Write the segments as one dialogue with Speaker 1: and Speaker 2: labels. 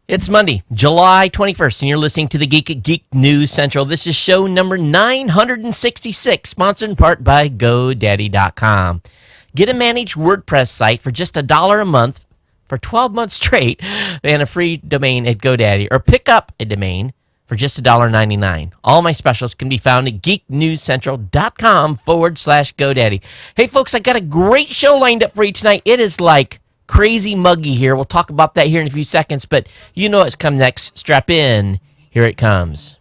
Speaker 1: It's Monday, July 21st, and you're listening to the Geek News Central. This is show number 966, sponsored in part by GoDaddy.com. Get a managed WordPress site for just $1 a month for 12 months straight and a free domain at GoDaddy, or pick up a domain for just $1.99. All my specials can be found at geeknewscentral.com/GoDaddy. Hey, folks, I got a great show lined up for you tonight. It is like crazy muggy here. We'll talk about that here in a few seconds, but you know what's coming next. Strap in. Here it comes.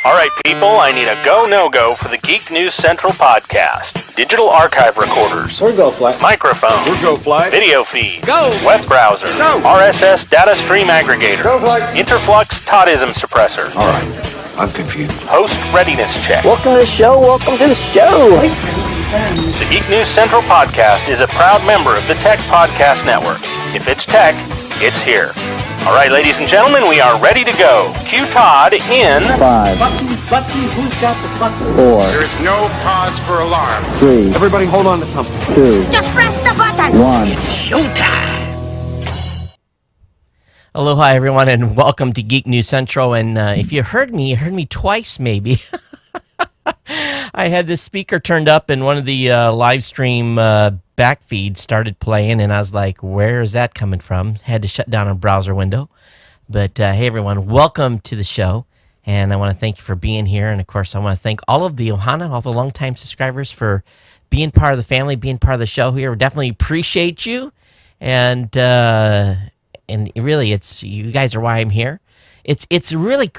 Speaker 2: All right, people, I need a go, no-go for the Geek News Central podcast. Digital archive recorders.
Speaker 3: We're go fly.
Speaker 2: Microphone.
Speaker 3: We're go fly.
Speaker 2: Video feed.
Speaker 3: Go.
Speaker 2: Web browser.
Speaker 3: Go.
Speaker 2: RSS data stream aggregator.
Speaker 3: Go fly.
Speaker 2: Interflux Toddism suppressor.
Speaker 3: All right, I'm confused.
Speaker 2: Host readiness check.
Speaker 4: Welcome to the show. Welcome to the show.
Speaker 2: The Geek News Central podcast is a proud member of the Tech Podcast Network. If it's tech, it's here. All right, ladies and gentlemen, we are ready to go. Cue Todd in
Speaker 4: 5,
Speaker 5: Button, who's got the button?
Speaker 4: 4,
Speaker 6: There is no cause for alarm.
Speaker 4: 3,
Speaker 3: Everybody hold on to something.
Speaker 4: 2,
Speaker 5: Just press the button.
Speaker 4: 1.
Speaker 5: Showtime.
Speaker 1: Aloha, everyone, and welcome to Geek News Central. And if you heard me twice, maybe. I had this speaker turned up, and one of the live stream back feeds started playing, and I was like, where is that coming from? Had to shut down a browser window. But hey, everyone, welcome to the show, and I want to thank you for being here. And, of course, I want to thank all of the Ohana, all the longtime subscribers for being part of the family, being part of the show here. We definitely appreciate you, and really, it's you guys are why I'm here. It's really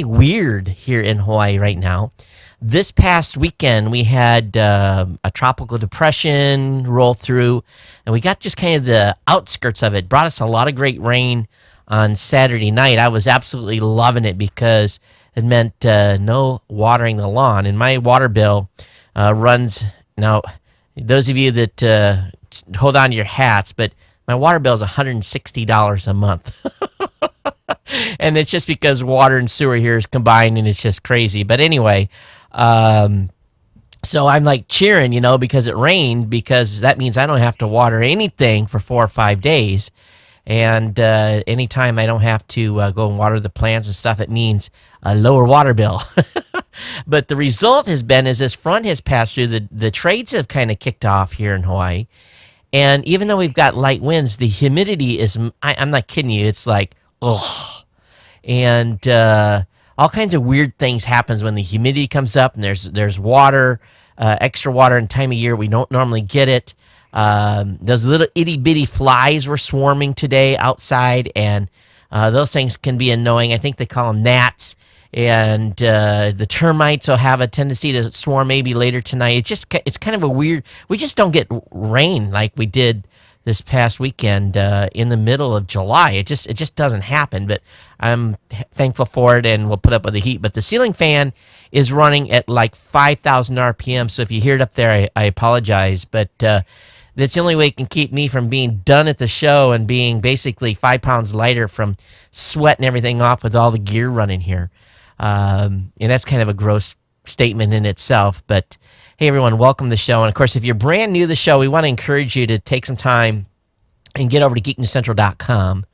Speaker 1: weird here in Hawaii right now. This past weekend, we had a tropical depression roll through, and we got just kind of the outskirts of it. Brought us a lot of great rain on Saturday night. I was absolutely loving it because it meant no watering the lawn. And my water bill runs, now, those of you that hold on to your hats, but my water bill is $160 a month. And it's just because water and sewer here is combined, and it's just crazy. But anyway, so I'm like cheering, because it rained, because that means I don't have to water anything for 4 or 5 days. And anytime I don't have to go and water the plants and stuff, it means a lower water bill. But the result has been is this front has passed through, the trades have kind of kicked off here in Hawaii. And even though we've got light winds, the humidity is, I'm not kidding you, it's like, ugh. And all kinds of weird things happens when the humidity comes up, and there's water, extra water in time of year. We don't normally get it. Those little itty-bitty flies were swarming today outside, and those things can be annoying. I think they call them gnats. And the termites will have a tendency to swarm maybe later tonight. It's kind of a weird, we just don't get rain like we did this past weekend in the middle of July. It just doesn't happen, but I'm thankful for it, and we'll put up with the heat. But the ceiling fan is running at like 5,000 RPM, so if you hear it up there, I apologize, but that's the only way it can keep me from being done at the show and being basically 5 pounds lighter from sweating everything off with all the gear running here. And that's kind of a gross statement in itself, but hey, everyone, welcome to the show. And, of course, if you're brand new to the show, we want to encourage you to take some time and get over to geeknewscentral.com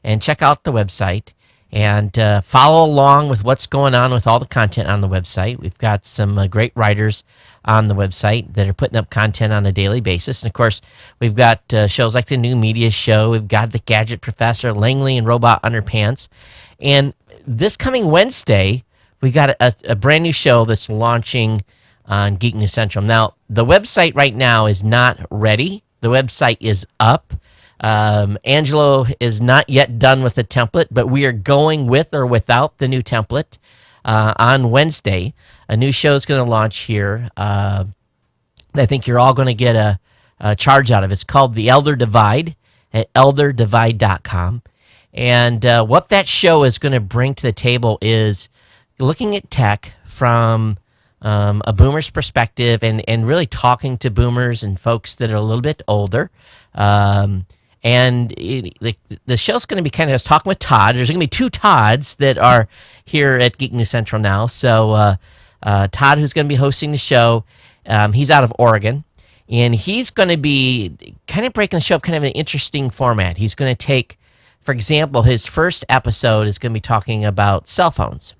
Speaker 1: and check out the website and follow along with what's going on with all the content on the website. We've got some great writers on the website that are putting up content on a daily basis. And, of course, we've got shows like the New Media Show. We've got The Gadget Professor, Langley and Robot Underpants. And this coming Wednesday, we got a brand new show that's launching on Geek News Central. Now, the website right now is not ready. The website is up. Angelo is not yet done with the template, but we are going with or without the new template on Wednesday. A new show is going to launch here. I think you're all going to get a charge out of. It's called The Elder Divide at elderdivide.com. And what that show is going to bring to the table is looking at tech from a boomer's perspective, and really talking to boomers and folks that are a little bit older. And the show's going to be kind of, I was talking with Todd. There's going to be 2 Todds that are here at Geek News Central now. So Todd, who's going to be hosting the show, he's out of Oregon. And he's going to be kind of breaking the show up kind of an interesting format. He's going to take, for example, his first episode is going to be talking about cell phones.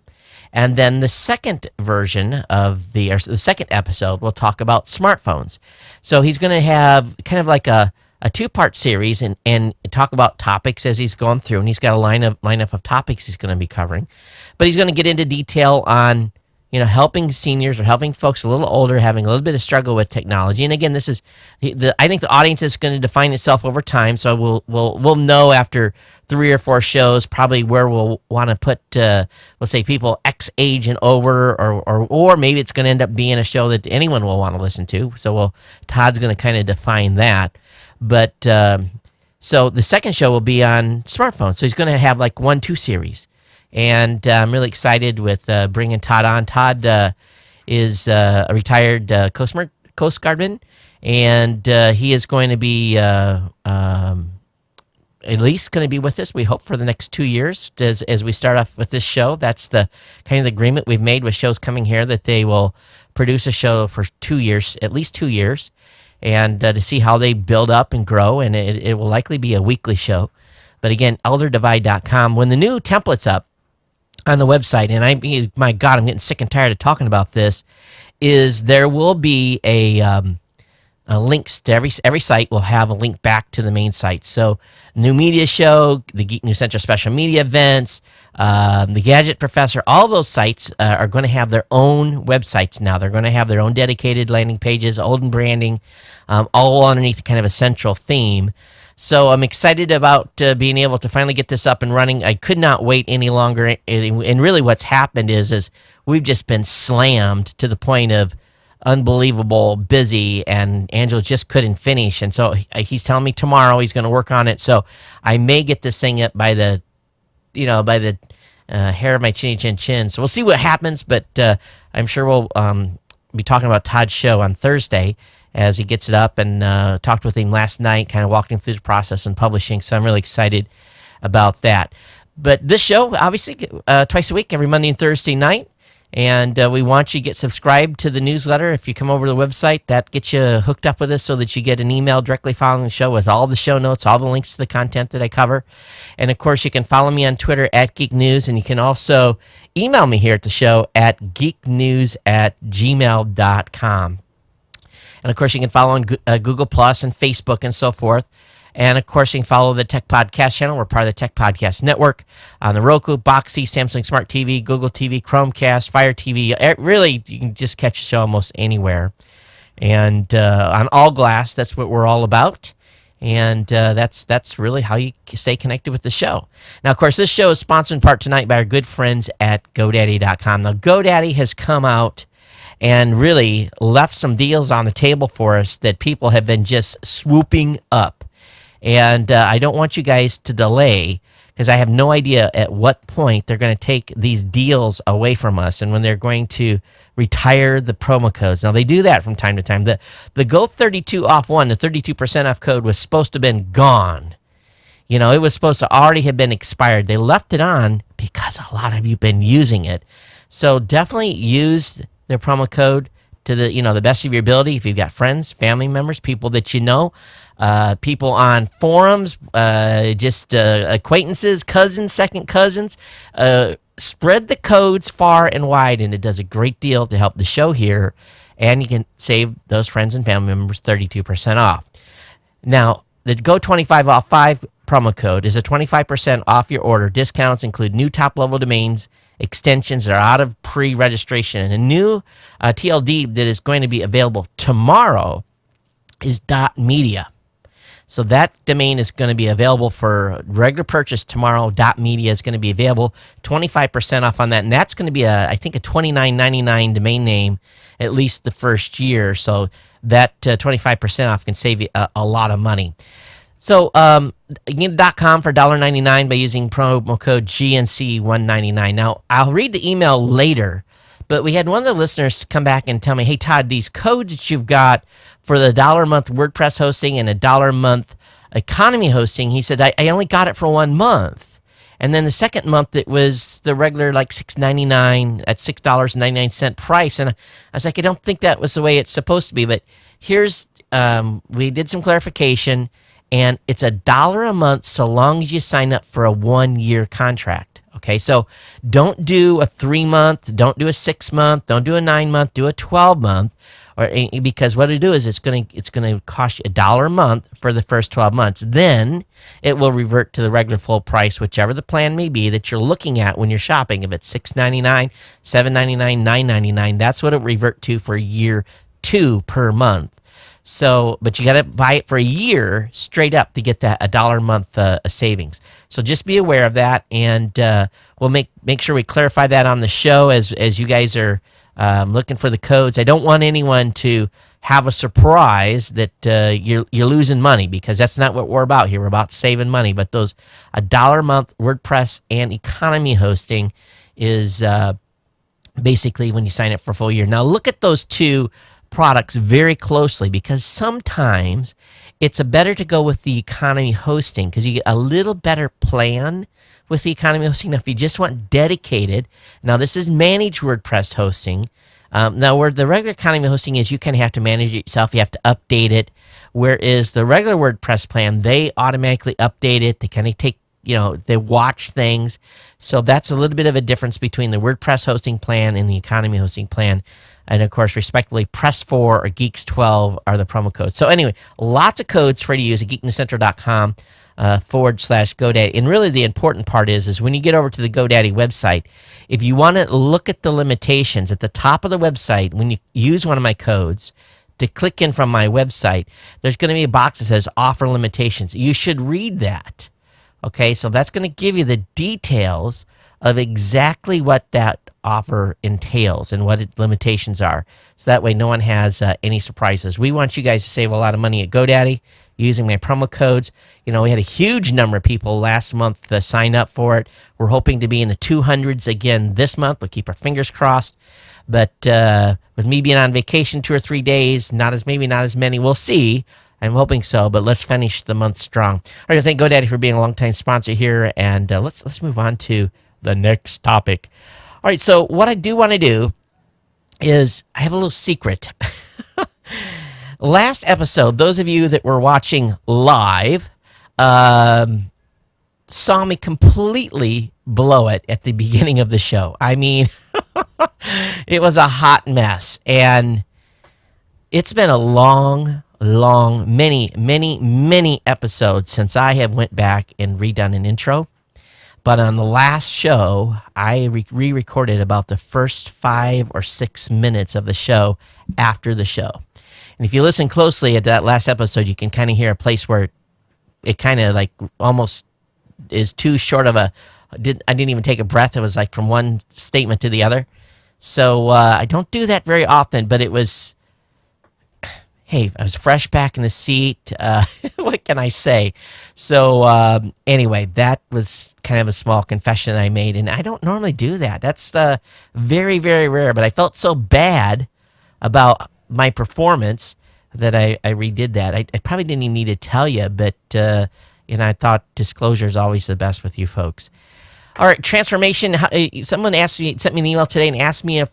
Speaker 1: And then the second version of the second episode will talk about smartphones. So he's going to have kind of like a two-part series and talk about topics as he's going through. And he's got a lineup of topics he's going to be covering. But he's going to get into detail on, helping seniors or helping folks a little older having a little bit of struggle with technology. And again, this is I think the audience is going to define itself over time. So we'll know after 3 or 4 shows probably where we'll want to put let's say people X age and over, or maybe it's going to end up being a show that anyone will want to listen to. So Todd's going to kind of define that. But so the second show will be on smartphones. So he's going to have like 1-2 series. And I'm really excited with bringing Todd on. Todd is a retired Coast Guardman, and he is going to be at least going to be with us, we hope, for the next 2 years as we start off with this show. That's the kind of the agreement we've made with shows coming here, that they will produce a show for 2 years, at least 2 years, and to see how they build up and grow, and it will likely be a weekly show. But again, elderdivide.com. When the new template's up on the website, and my God, I'm getting sick and tired of talking about this, is there will be a links to every site will have a link back to the main site. So new media show, the Geek News Central special media events, the Gadget Professor, all those sites are going to have their own websites now. They're going to have their own dedicated landing pages, old branding, all underneath kind of a central theme. So I'm excited about being able to finally get this up and running. I could not wait any longer. And really what's happened is we've just been slammed to the point of unbelievable busy, and Angela just couldn't finish. And so he's telling me tomorrow he's going to work on it. So I may get this thing up by the hair of my chin. So we'll see what happens, but I'm sure we'll be talking about Todd's show on Thursday as he gets it up, and talked with him last night, kind of walked him through the process and publishing. So I'm really excited about that. But this show, obviously, twice a week, every Monday and Thursday night. And we want you to get subscribed to the newsletter. If you come over to the website, that gets you hooked up with us so that you get an email directly following the show with all the show notes, all the links to the content that I cover. And, of course, you can follow me on Twitter at Geek News, and you can also email me here at the show at geeknews@gmail.com. And, of course, you can follow on Google Plus and Facebook and so forth. And, of course, you can follow the Tech Podcast channel. We're part of the Tech Podcast Network on the Roku, Boxee, Samsung Smart TV, Google TV, Chromecast, Fire TV. Really, you can just catch the show almost anywhere. And on All Glass, that's what we're all about. And that's really how you stay connected with the show. Now, of course, this show is sponsored in part tonight by our good friends at GoDaddy.com. Now, GoDaddy has come out and really left some deals on the table for us that people have been just swooping up. And I don't want you guys to delay, because I have no idea at what point they're going to take these deals away from us and when they're going to retire the promo codes. Now, they do that from time to time. The Go 32 off one, the 32% off code, was supposed to have been gone. It was supposed to already have been expired. They left it on because a lot of you have been using it. So definitely use their promo code to the best of your ability. If you've got friends, family members, people that you know, people on forums, acquaintances, cousins, second cousins, spread the codes far and wide, and it does a great deal to help the show here, and you can save those friends and family members 32% off. Now, the Go 25 off 5 promo code is a 25% off your order. Discounts include new top-level domains, extensions that are out of pre-registration, and a new TLD that is going to be available tomorrow is .media. So that domain is going to be available for regular purchase tomorrow. .media is going to be available, 25% off on that, and that's going to be I think a $29.99 domain name at least the first year. So that 25% off can save you a lot of money. So you can get .com for $1.99 by using promo code GNC199. Now, I'll read the email later, but we had one of the listeners come back and tell me, hey, Todd, these codes that you've got for the $1 a month WordPress hosting and a $1 a month economy hosting, he said, I only got it for 1 month. And then the second month, it was the regular like $6.99 at $6.99 price. And I was like, I don't think that was the way it's supposed to be. But here's we did some clarification, and it's $1 a month so long as you sign up for a 1-year contract. Okay, so don't do a 3-month, don't do a 6-month, don't do a 9-month, do a 12-month, because what it'll do is it's gonna cost you $1 a month for the first 12 months. Then it will revert to the regular full price, whichever the plan may be that you're looking at when you're shopping. If it's $6.99, $7.99, $9.99, that's what it'll revert to for year 2 per month. So, but you got to buy it for a year straight up to get that $1 a month savings. So just be aware of that, and we'll make sure we clarify that on the show as you guys are looking for the codes. I don't want anyone to have a surprise that you're losing money, because that's not what we're about here. We're about saving money. But those $1 a month WordPress and economy hosting is basically when you sign up for a full year. Now look at those two products very closely, because sometimes it's better to go with the economy hosting because you get a little better plan with the economy hosting. Now, if you just want dedicated, now this is managed WordPress hosting. Now, where the regular economy hosting is, you kind of have to manage it yourself. You have to update it. Whereas the regular WordPress plan, they automatically update it. They kind of take, they watch things. So that's a little bit of a difference between the WordPress hosting plan and the economy hosting plan. And of course, respectively, Press4 or Geeks12 are the promo codes. So anyway, lots of codes for you to use at geeknewscentral.com /GoDaddy. And really the important part is when you get over to the GoDaddy website, if you want to look at the limitations at the top of the website, when you use one of my codes to click in from my website, there's going to be a box that says offer limitations. You should read that. Okay, so that's going to give you the details of exactly what that offer entails and what its limitations are. So that way no one has any surprises. We want you guys to save a lot of money at GoDaddy using my promo codes. We had a huge number of people last month sign up for it. We're hoping to be in the 200s again this month. We'll keep our fingers crossed. But with me being on vacation 2 or 3 days, maybe not as many. We'll see. I'm hoping so, but let's finish the month strong. All right, I thank GoDaddy for being a longtime sponsor here, and let's move on to the next topic. All right, so what I do want to do is I have a little secret. Last episode, those of you that were watching live saw me completely blow it at the beginning of the show. I mean, it was a hot mess, and it's been a long, many episodes since I have went back and redone an intro. But on the last show, I re-recorded about the first 5 or 6 minutes of the show after the show. And if you listen closely at that last episode, you can kind of hear a place where it kind of like almost is too short of I didn't even take a breath. It was like from one statement to the other. So I don't do that very often, but it was, hey, I was fresh back in the seat. What can I say? So anyway, that was kind of a small confession I made, and I don't normally do that. That's very, very rare, but I felt so bad about my performance that I redid that. I probably didn't even need to tell you, but I thought disclosure is always the best with you folks. All right, transformation. Someone sent me an email today and asked me if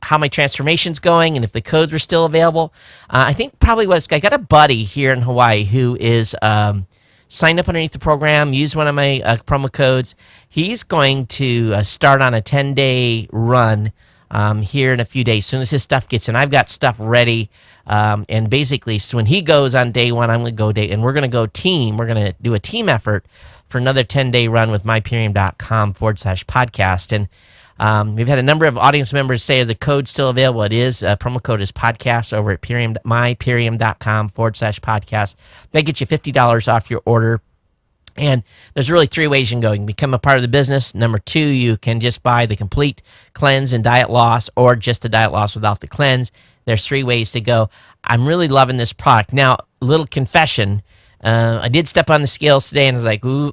Speaker 1: how my transformation's going and if the codes were still available. I think probably I got a buddy here in Hawaii who is signed up underneath the program, used one of my promo codes. He's going to start on a 10-day run here in a few days. As soon as his stuff gets in, I've got stuff ready. And basically, so when he goes on day one, I'm going to go and we're going to go team. We're going to do a team effort for another 10-day run with myperium.com /podcast. And we've had a number of audience members say the code's still available. It is. Promo code is podcast over at myperium.com /podcast. That gets you $50 off your order. And there's really 3 ways you can go. You can become a part of the business. Number 2, you can just buy the complete cleanse and diet loss, or just the diet loss without the cleanse. There's 3 ways to go. I'm really loving this product. Now, little confession. I did step on the scales today and I was like, ooh.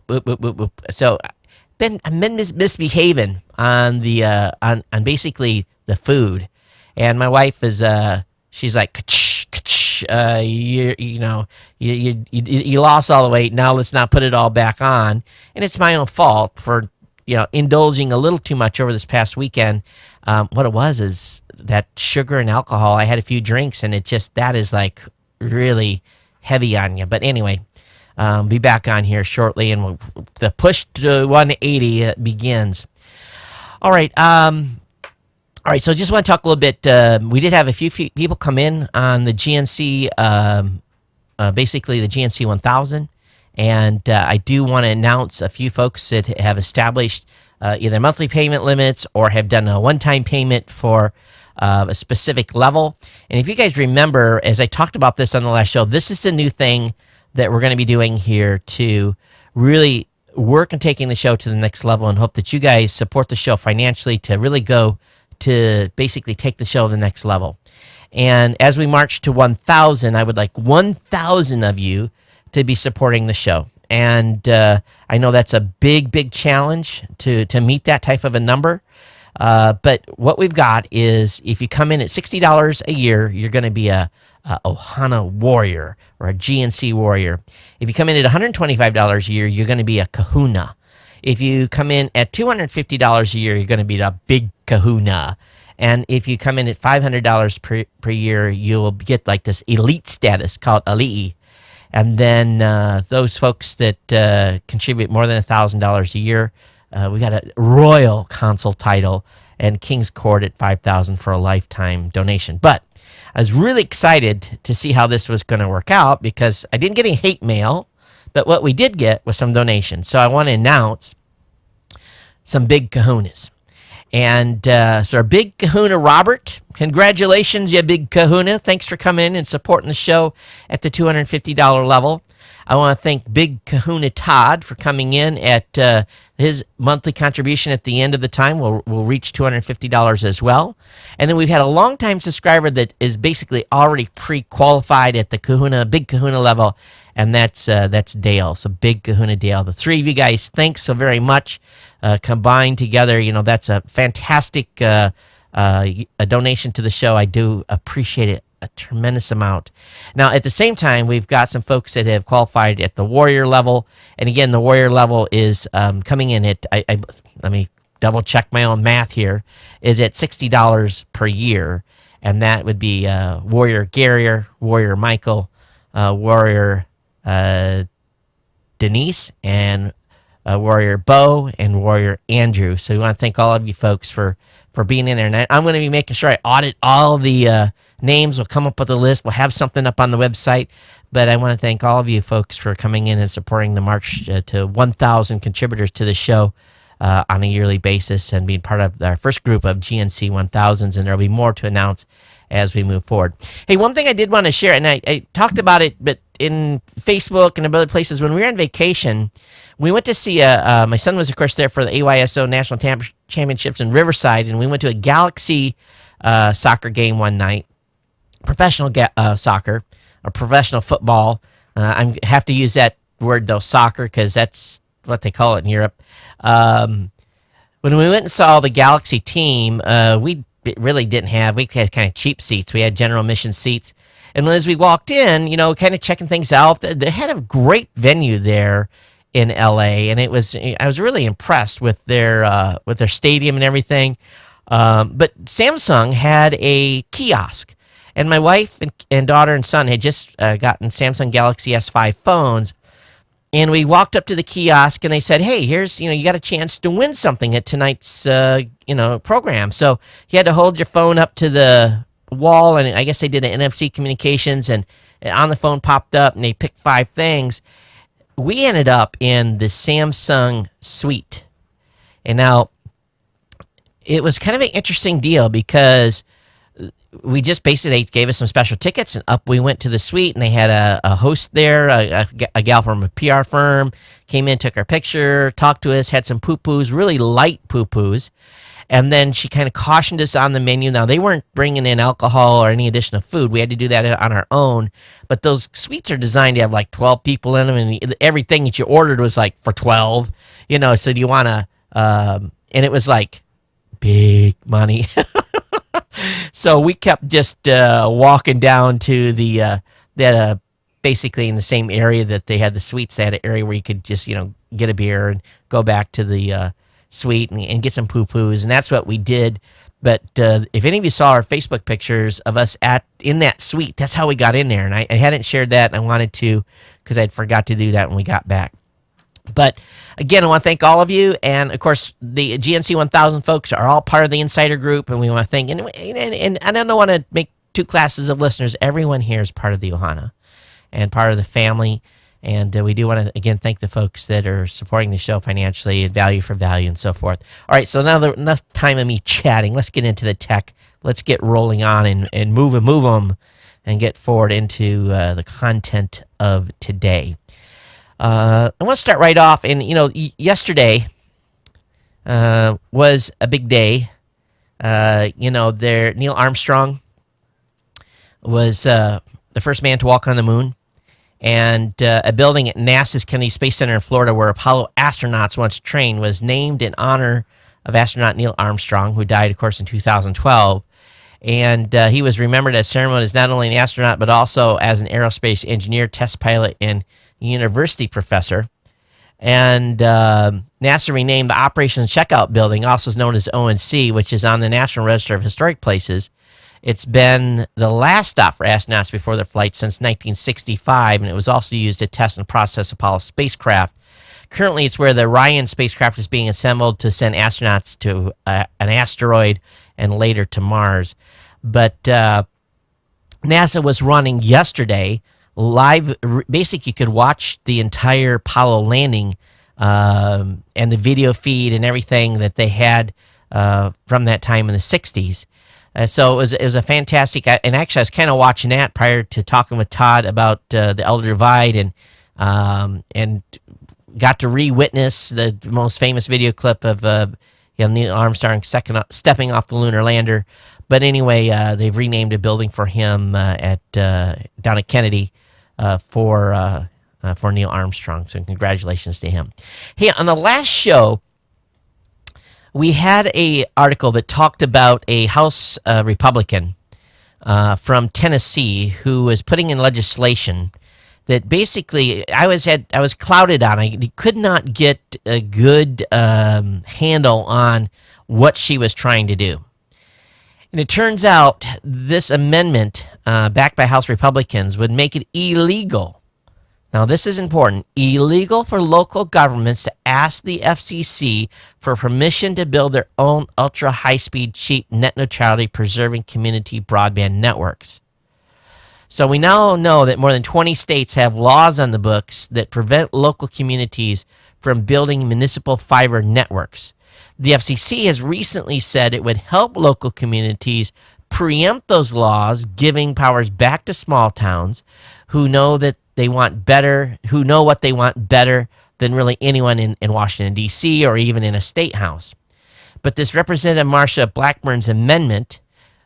Speaker 1: So I've been misbehaving on the on basically the food, and my wife is she's like, you lost all the weight, now let's not put it all back on. And it's my own fault for indulging a little too much over this past weekend. What it was is that sugar and alcohol. I had a few drinks, and that is like really heavy on you. But anyway, be back on here shortly, and the push to 180 begins. All right. So just want to talk a little bit. We did have a few people come in on the GNC, basically the GNC 1000. And I do want to announce a few folks that have established either monthly payment limits or have done a one-time payment for a specific level. And if you guys remember, as I talked about this on the last show, this is the new thing that we're going to be doing here to really work on taking the show to the next level, and hope that you guys support the show financially to really go to basically take the show to the next level. And as we march to 1,000, I would like 1,000 of you to be supporting the show. And I know that's a big challenge to meet that type of a number. But what we've got is, if you come in at $60 a year, you're going to be a Ohana warrior or a GNC warrior. If you come in at $125 a year, you're going to be a kahuna. If you come in at $250 a year, you're going to be a big kahuna. And if you come in at $500 per year, you'll get like this elite status called ali'i. And then those folks that contribute more than $1,000 a year, we got a royal consul title and King's Court at $5,000 for a lifetime donation. But I was really excited to see how this was going to work out, because I didn't get any hate mail, but what we did get was some donations. So I want to announce some big kahunas. And so our big kahuna, Robert, congratulations, you big kahuna. Thanks for coming in and supporting the show at the $250 level. I want to thank big kahuna Todd for coming in at his monthly contribution at the end of the time. We'll reach $250 as well. And then we've had a longtime subscriber that is basically already pre-qualified at the kahuna, big kahuna level, and that's Dale. So big kahuna Dale. The three of you guys, thanks so very much. Combined together, that's a fantastic a donation to the show. I do appreciate it a tremendous amount. Now, at the same time, we've got some folks that have qualified at the warrior level. And again, the warrior level is coming in at, let me double check my own math here, is at $60 per year. And that would be Warrior Garrier, Warrior Michael, Warrior Denise, and Warrior Bo, and Warrior Andrew. So we want to thank all of you folks for being in there. And I'm going to be making sure I audit all the names. We'll come up with a list. We'll have something up on the website. But I want to thank all of you folks for coming in and supporting the march to 1,000 contributors to the show on a yearly basis, and being part of our first group of GNC 1000s. And there'll be more to announce as we move forward. Hey, one thing I did want to share, and I talked about it, but in Facebook and other places, when we were on vacation, we went to see my son was, of course, there for the AYSO National Championships in Riverside, and we went to a Galaxy soccer game one night, professional soccer, or professional football. I have to use that word, though, soccer, because that's what they call it in Europe. When we went and saw the Galaxy team, we really didn't have, we had kind of cheap seats. We had general admission seats. And as we walked in, kind of checking things out, they had a great venue there in LA, and I was really impressed with their stadium and everything. But Samsung had a kiosk, and my wife and daughter and son had just gotten Samsung Galaxy S5 phones, and we walked up to the kiosk, and they said, "Hey, here's you got a chance to win something at tonight's program." So you had to hold your phone up to the wall, and I guess they did an NFC communications, and on the phone popped up, and they picked 5 things. We ended up in the Samsung suite. And now, it was kind of an interesting deal, because we just basically, they gave us some special tickets, and up we went to the suite, and they had a host there, a gal from a PR firm, came in, took our picture, talked to us, had some poo-poos, really light poo-poos. And then she kind of cautioned us on the menu. Now, they weren't bringing in alcohol or any additional food. We had to do that on our own. But those suites are designed to have like 12 people in them, and everything that you ordered was like for 12. So do you want to, and it was like big money. So we kept just walking down to that basically in the same area that they had the suites. They had an area where you could just, get a beer and go back to the suite and get some poo-poos, and that's what we did. But if any of you saw our Facebook pictures of us in that suite, that's how we got in there. And I hadn't shared that, and I wanted to because I'd forgot to do that when we got back. But again, I want to thank all of you. And of course, the GNC 1000 folks are all part of the insider group. And we want to thank, and I don't want to make two classes of listeners. Everyone here is part of the Ohana and part of the family. And we do want to, again, thank the folks that are supporting the show financially and value for value and so forth. All right, so now enough time of me chatting. Let's get into the tech. Let's get rolling on and move them and get forward into the content of today. I want to start right off. And, yesterday was a big day. Neil Armstrong was the first man to walk on the moon. And a building at NASA's Kennedy Space Center in Florida where Apollo astronauts once trained was named in honor of astronaut Neil Armstrong, who died, of course, in 2012. And he was remembered at ceremony as not only an astronaut, but also as an aerospace engineer, test pilot, and university professor. And NASA renamed the Operations Checkout Building, also known as ONC, which is on the National Register of Historic Places. It's been the last stop for astronauts before their flight since 1965, and it was also used to test and process Apollo spacecraft. Currently, it's where the Orion spacecraft is being assembled to send astronauts to an asteroid and later to Mars. But NASA was running yesterday live. Basically, you could watch the entire Apollo landing and the video feed and everything that they had from that time in the 60s. So it was a fantastic, and actually I was kind of watching that prior to talking with Todd about the Elder Divide, and got to re-witness the most famous video clip of Neil Armstrong stepping off the lunar lander. But anyway, they've renamed a building for him down at Kennedy for Neil Armstrong. So congratulations to him. Hey, on the last show, we had a article that talked about a House Republican from Tennessee who was putting in legislation that basically I was clouded on. I could not get a good handle on what she was trying to do. And it turns out this amendment backed by House Republicans would make it illegal. Now, this is important. Illegal for local governments to ask the FCC for permission to build their own ultra-high-speed, cheap, net neutrality, preserving community broadband networks. So we now know that more than 20 states have laws on the books that prevent local communities from building municipal fiber networks. The FCC has recently said it would help local communities preempt those laws, giving powers back to small towns who know that they want better, who know what they want better than really anyone in Washington, D.C., or even in a state house. But this Representative Marsha Blackburn's amendment,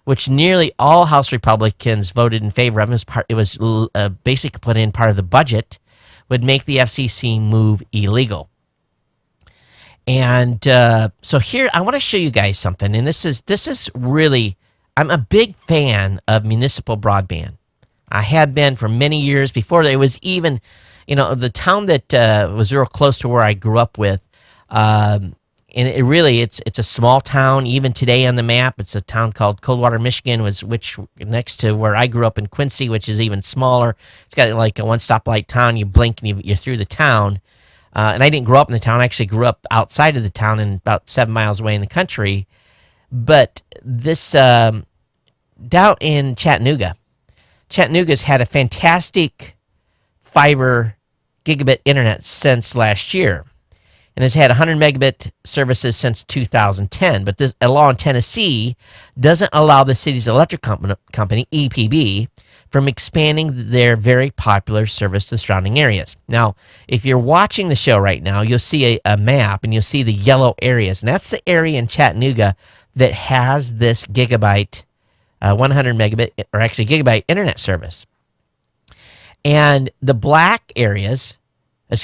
Speaker 1: which nearly all House Republicans voted in favor of, it was basically put in part of the budget, would make the FCC move illegal. And so here, I want to show you guys something, and this is really, I'm a big fan of municipal broadband. I had been for many years before it was even, the town that was real close to where I grew up with. And it's a small town. Even today on the map, it's a town called Coldwater, Michigan, which next to where I grew up in Quincy, which is even smaller. It's got like a one stoplight town. You blink and you're through the town. And I didn't grow up in the town. I actually grew up outside of the town and about 7 miles away in the country. But this down in Chattanooga's had a fantastic fiber gigabit internet since last year, and has had 100 megabit services since 2010. But a law in Tennessee doesn't allow the city's electric company, EPB, from expanding their very popular service to the surrounding areas. Now, if you're watching the show right now, you'll see a map, and you'll see the yellow areas, and that's the area in Chattanooga that has this gigabyte 100 megabit, or actually gigabyte internet service. And the black areas have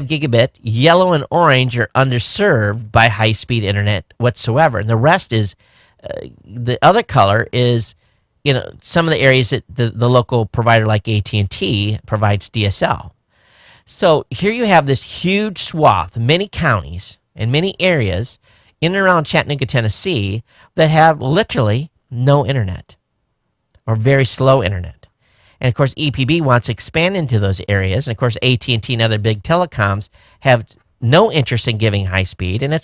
Speaker 1: gigabit. Yellow and orange are underserved by high-speed internet whatsoever. And the rest is, the other color is, some of the areas that the local provider like AT&T provides DSL. So here you have this huge swath, many counties and many areas in and around Chattanooga, Tennessee, that have literally no internet or very slow internet. And of course, EPB wants to expand into those areas. And of course, AT&T and other big telecoms have no interest in giving high speed. And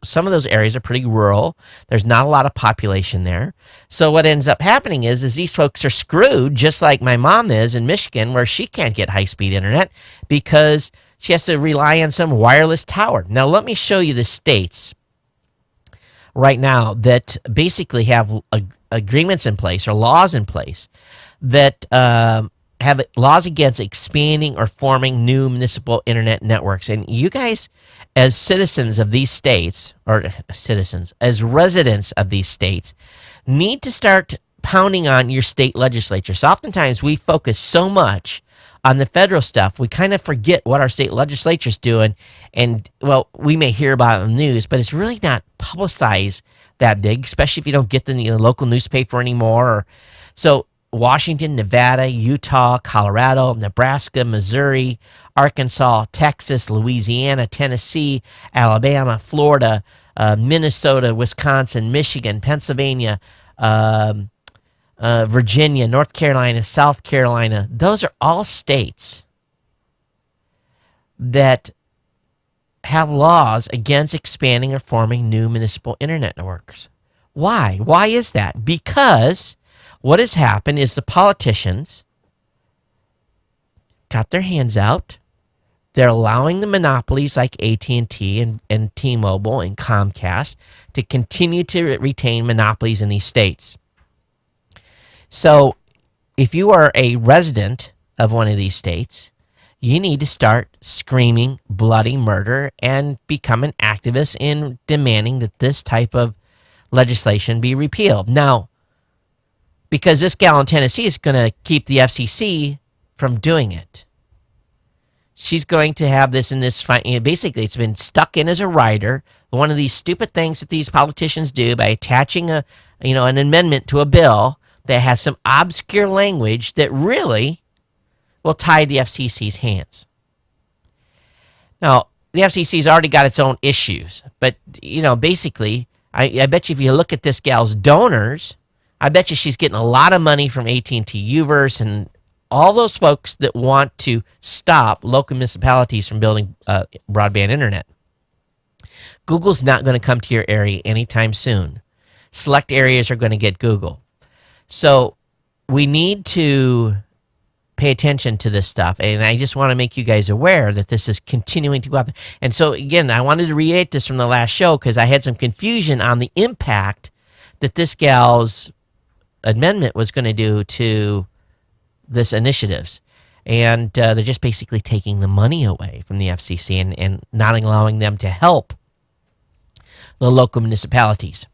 Speaker 1: some of those areas are pretty rural. There's not a lot of population there. So what ends up happening is these folks are screwed, just like my mom is in Michigan, where she can't get high speed internet because she has to rely on some wireless tower. Now, let me show you the states right now that basically have agreements in place or laws in place that have laws against expanding or forming new municipal internet networks. And you guys, as citizens of these states, or citizens, as residents of these states, need to start pounding on your state legislatures. So oftentimes we focus so much on the federal stuff, we kind of forget what our state legislature's doing. And, well, we may hear about it in the news, but it's really not publicized that big, especially if you don't get the local newspaper anymore. So Washington, Nevada, Utah, Colorado, Nebraska, Missouri, Arkansas, Texas, Louisiana, Tennessee, Alabama, Florida, Minnesota, Wisconsin, Michigan, Pennsylvania, Virginia, North Carolina, South Carolina. Those are all states that have laws against expanding or forming new municipal internet networks. Why? Why is that? Because what has happened is the politicians got their hands out. They're allowing the monopolies like AT&T and T-Mobile and Comcast to continue to retain monopolies in these states. So if you are a resident of one of these states, you need to start screaming bloody murder and become an activist in demanding that this type of legislation be repealed. Now, because this gal in Tennessee is going to keep the FCC from doing it. She's going to have this in this fight. Basically, it's been stuck in as a rider. One of these stupid things that these politicians do by attaching an amendment to a bill that has some obscure language that really will tie the FCC's hands. Now, the FCC's already got its own issues, but basically, I bet you if you look at this gal's donors, I bet you she's getting a lot of money from AT&T Uverse and all those folks that want to stop local municipalities from building broadband internet. Google's not going to come to your area anytime soon. Select areas are going to get Google. So we need to pay attention to this stuff. And I just want to make you guys aware that this is continuing to go out there. And so, again, I wanted to reiterate this from the last show because I had some confusion on the impact that this gal's amendment was going to do to this initiatives. And they're just basically taking the money away from the FCC and not allowing them to help the local municipalities.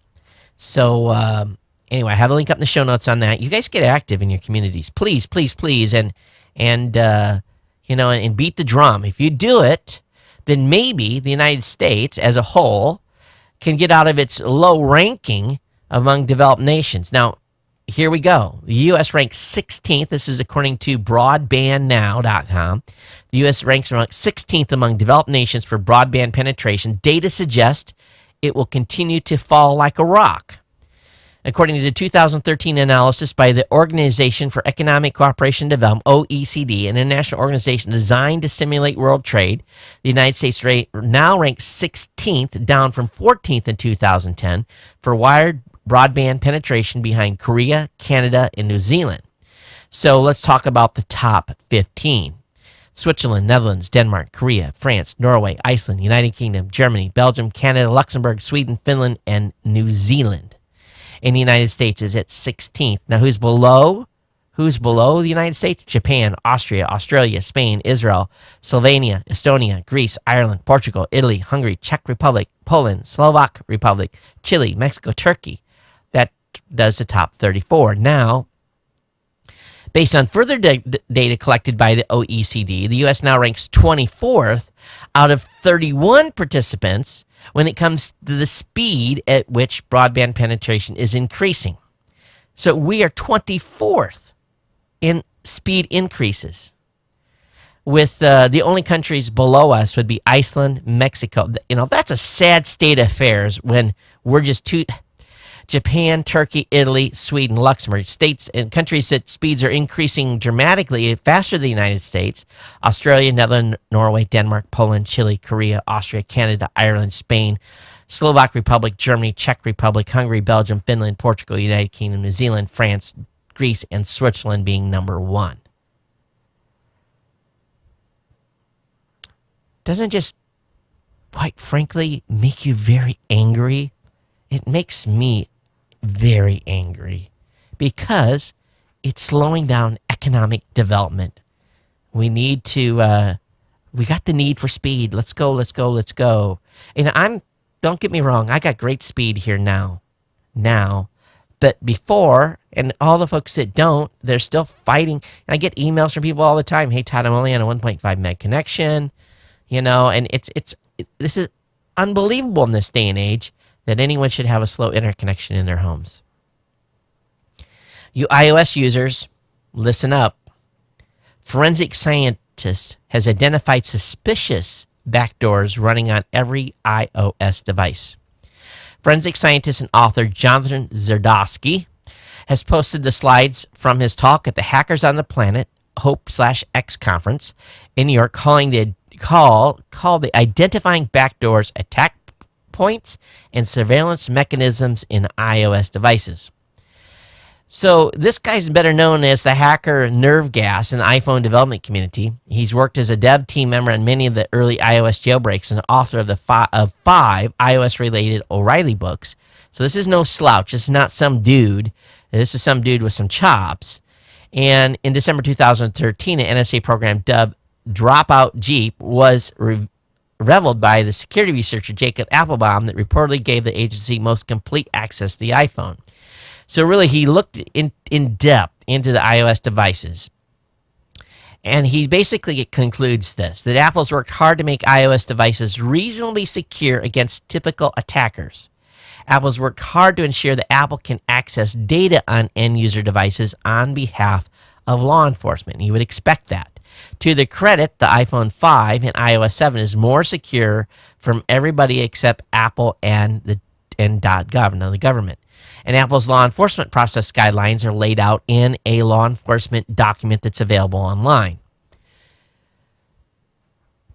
Speaker 1: So anyway, I have a link up in the show notes on that. You guys get active in your communities, please, please, please, and beat the drum. If you do it, then maybe the United States as a whole can get out of its low ranking among developed nations. Now, here we go. The U.S. ranks 16th. This is according to broadbandnow.com. The U.S. ranks 16th among developed nations for broadband penetration. Data suggests it will continue to fall like a rock. According to the 2013 analysis by the Organization for Economic Cooperation and Development, OECD, an international organization designed to stimulate world trade, the United States now ranks 16th, down from 14th in 2010, for wired broadband penetration behind Korea, Canada, and New Zealand. So let's talk about the top 15. Switzerland, Netherlands, Denmark, Korea, France, Norway, Iceland, United Kingdom, Germany, Belgium, Canada, Luxembourg, Sweden, Finland, and New Zealand. And the United States is at 16th. Now, who's below? Who's below the United States? Japan, Austria, Australia, Spain, Israel, Slovenia, Estonia, Greece, Ireland, Portugal, Italy, Hungary, Czech Republic, Poland, Slovak Republic, Chile, Mexico, Turkey. That does the top 34. Now, based on further data collected by the OECD, the U.S. now ranks 24th out of 31 participants when it comes to the speed at which broadband penetration is increasing. So we are 24th in speed increases. with the only countries below us would be Iceland, Mexico. That's a sad state of affairs when we're just Japan, Turkey, Italy, Sweden, Luxembourg, states and countries that speeds are increasing dramatically faster than the United States. Australia, Netherlands, Norway, Denmark, Poland, Chile, Korea, Austria, Canada, Ireland, Spain, Slovak Republic, Germany, Czech Republic, Hungary, Belgium, Finland, Portugal, United Kingdom, New Zealand, France, Greece, and Switzerland being number one. Doesn't just, quite frankly, make you very angry? It makes me very angry because it's slowing down economic development. We need to, we got the need for speed. Let's go. And don't get me wrong, I got great speed here now. But before, and all the folks that don't, they're still fighting. And I get emails from people all the time. Hey, Todd, I'm only on a 1.5 meg connection, and this is unbelievable in this day and age that anyone should have a slow internet connection in their homes. You iOS users, listen up. Forensic scientist has identified suspicious backdoors running on every iOS device. Forensic scientist and author Jonathan Zerdowski has posted the slides from his talk at the Hackers on the Planet Hope/X conference in New York, called the Identifying Backdoors, Attack Points, and Surveillance Mechanisms in iOS Devices. So this guy's better known as the hacker Nerve Gas in the iPhone development community. He's worked as a dev team member on many of the early iOS jailbreaks and author of five iOS-related O'Reilly books. So this is no slouch. This is not some dude. This is some dude with some chops. And in December 2013, an NSA program dubbed Dropout Jeep was revealed by the security researcher Jacob Applebaum that reportedly gave the agency most complete access to the iPhone. So really, he looked in depth into the iOS devices. And he basically concludes that Apple's worked hard to make iOS devices reasonably secure against typical attackers. Apple's worked hard to ensure that Apple can access data on end-user devices on behalf of law enforcement. You would expect that. To their credit, the iPhone 5 and iOS 7 is more secure from everybody except Apple and .gov, the government. And Apple's law enforcement process guidelines are laid out in a law enforcement document that's available online.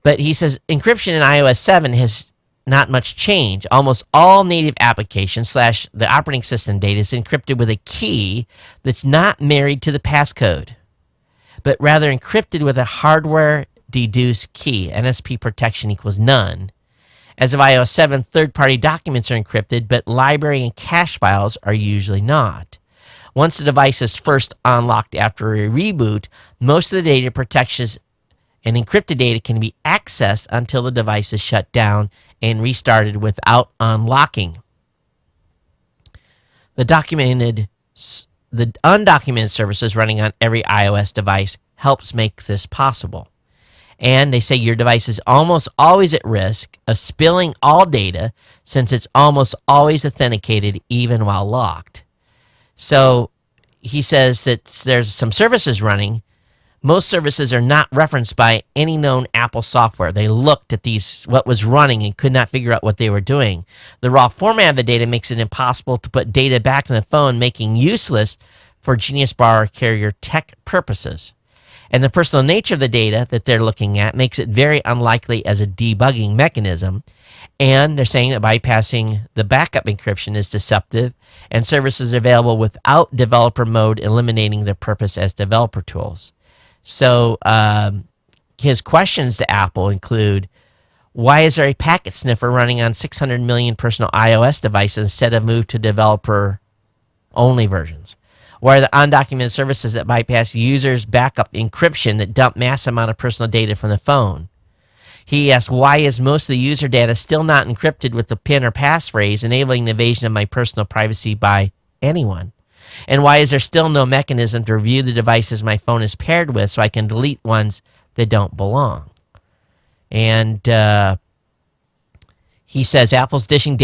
Speaker 1: But he says encryption in iOS 7 has not much change. Almost all native applications / the operating system data is encrypted with a key that's not married to the passcode, but rather encrypted with a hardware deduced key. NSP protection equals none. As of iOS 7, third-party documents are encrypted, but library and cache files are usually not. Once the device is first unlocked after a reboot, most of the data protections and encrypted data can be accessed until the device is shut down and restarted without unlocking. The undocumented services running on every iOS device helps make this possible. And they say your device is almost always at risk of spilling all data since it's almost always authenticated even while locked. So he says that there's some services running. Most services are not referenced by any known Apple software. They looked at what was running and could not figure out what they were doing. The raw format of the data makes it impossible to put data back in the phone, making useless for Genius Bar carrier tech purposes. And the personal nature of the data that they're looking at makes it very unlikely as a debugging mechanism. And they're saying that bypassing the backup encryption is deceptive, and services are available without developer mode, eliminating their purpose as developer tools. So his questions to Apple include, why is there a packet sniffer running on 600 million personal iOS devices instead of move to developer-only versions? Why are the undocumented services that bypass users' backup encryption that dump mass amount of personal data from the phone? He asked, why is most of the user data still not encrypted with the PIN or passphrase, enabling the invasion of my personal privacy by anyone? And why is there still no mechanism to review the devices my phone is paired with so I can delete ones that don't belong? And he says Apple's dishing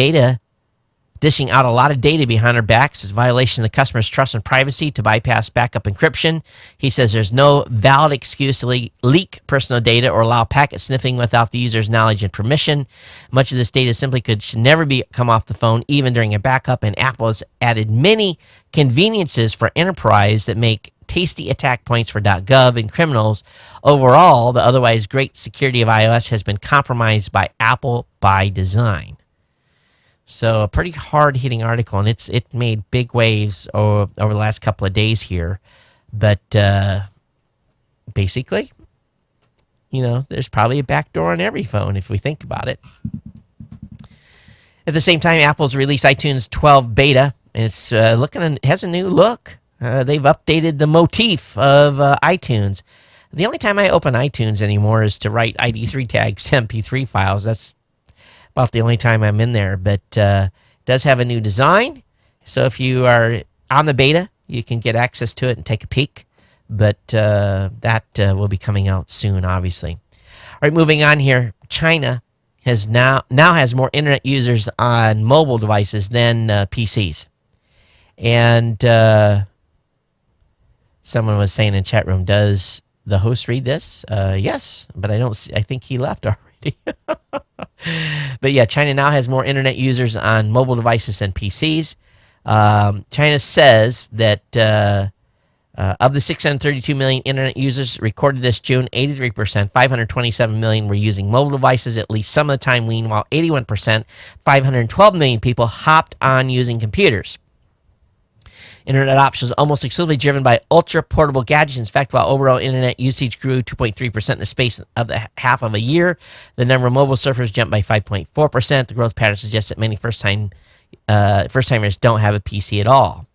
Speaker 1: dishing out a lot of data behind our backs. It's a violation of the customer's trust and privacy to bypass backup encryption. He says there's no valid excuse to leak personal data or allow packet sniffing without the user's knowledge and permission. Much of this data simply should never come off the phone, even during a backup, and Apple has added many conveniences for enterprise that make tasty attack points for .gov and criminals. Overall, the otherwise great security of iOS has been compromised by Apple by design. So a pretty hard-hitting article, and it made big waves over the last couple of days here. But basically, there's probably a backdoor on every phone if we think about it. At the same time, Apple's released iTunes 12 beta, and it's it has a new look. They've updated the motif of iTunes. The only time I open iTunes anymore is to write ID3 tags to MP3 files. That's about the only time I'm in there, but it does have a new design. So if you are on the beta, you can get access to it and take a peek. But that will be coming out soon, obviously. All right, moving on here. China has now has more internet users on mobile devices than PCs. And someone was saying in chat room, does the host read this? Yes, but I don't see, I think he left already. But yeah, China now has more internet users on mobile devices than PCs. China says that of the 632 million internet users recorded this June, 83%, 527 million were using mobile devices at least some of the time. Meanwhile, 81%, 512 million people hopped on using computers. Internet adoption is almost exclusively driven by ultra-portable gadgets. In fact, while overall internet usage grew 2.3% in the space of the half of a year, the number of mobile surfers jumped by 5.4%. The growth pattern suggests that many first-timers don't have a PC at all.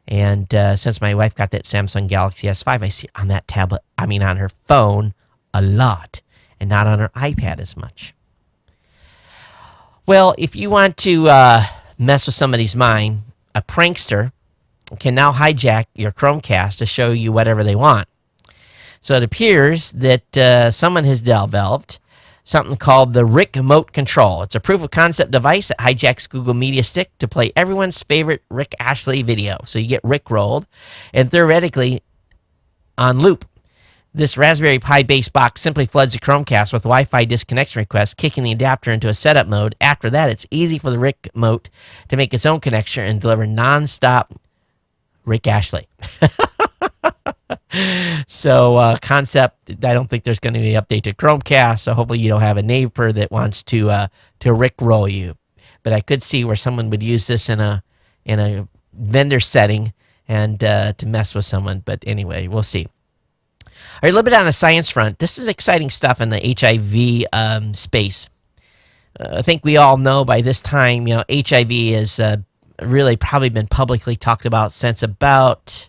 Speaker 1: And since my wife got that Samsung Galaxy S5, I see on that tablet, on her phone, a lot, and not on her iPad as much. Well, if you want to mess with somebody's mind, a prankster can now hijack your Chromecast to show you whatever they want. So it appears that someone has developed something called the Rick Remote Control. It's a proof-of-concept device that hijacks Google Media Stick to play everyone's favorite Rick Ashley video. So you get Rick-rolled, and theoretically on loop. This Raspberry Pi-based box simply floods the Chromecast with Wi-Fi disconnection requests, kicking the adapter into a setup mode. After that, it's easy for the Rick Remote to make its own connection and deliver non-stop Rick Ashley. So concept, I don't think there's going to be an update to Chromecast, so hopefully you don't have a neighbor that wants to Rick-roll you. But I could see where someone would use this in a vendor setting and to mess with someone. But anyway, we'll see. All right, a little bit on the science front. This is exciting stuff in the HIV space. I think we all know by this time, HIV is really probably been publicly talked about since about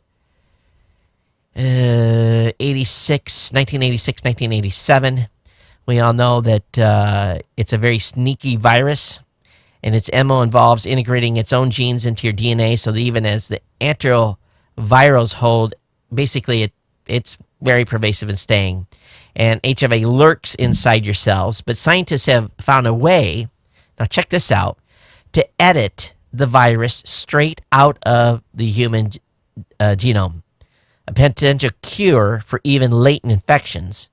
Speaker 1: 1986, 1987. We all know that it's a very sneaky virus, and its MO involves integrating its own genes into your DNA, so that even as the antivirals hold, basically it's very pervasive and staying. And HIV lurks inside your cells, but scientists have found a way, now check this out, to edit the virus straight out of the human genome, a potential cure for even latent infections.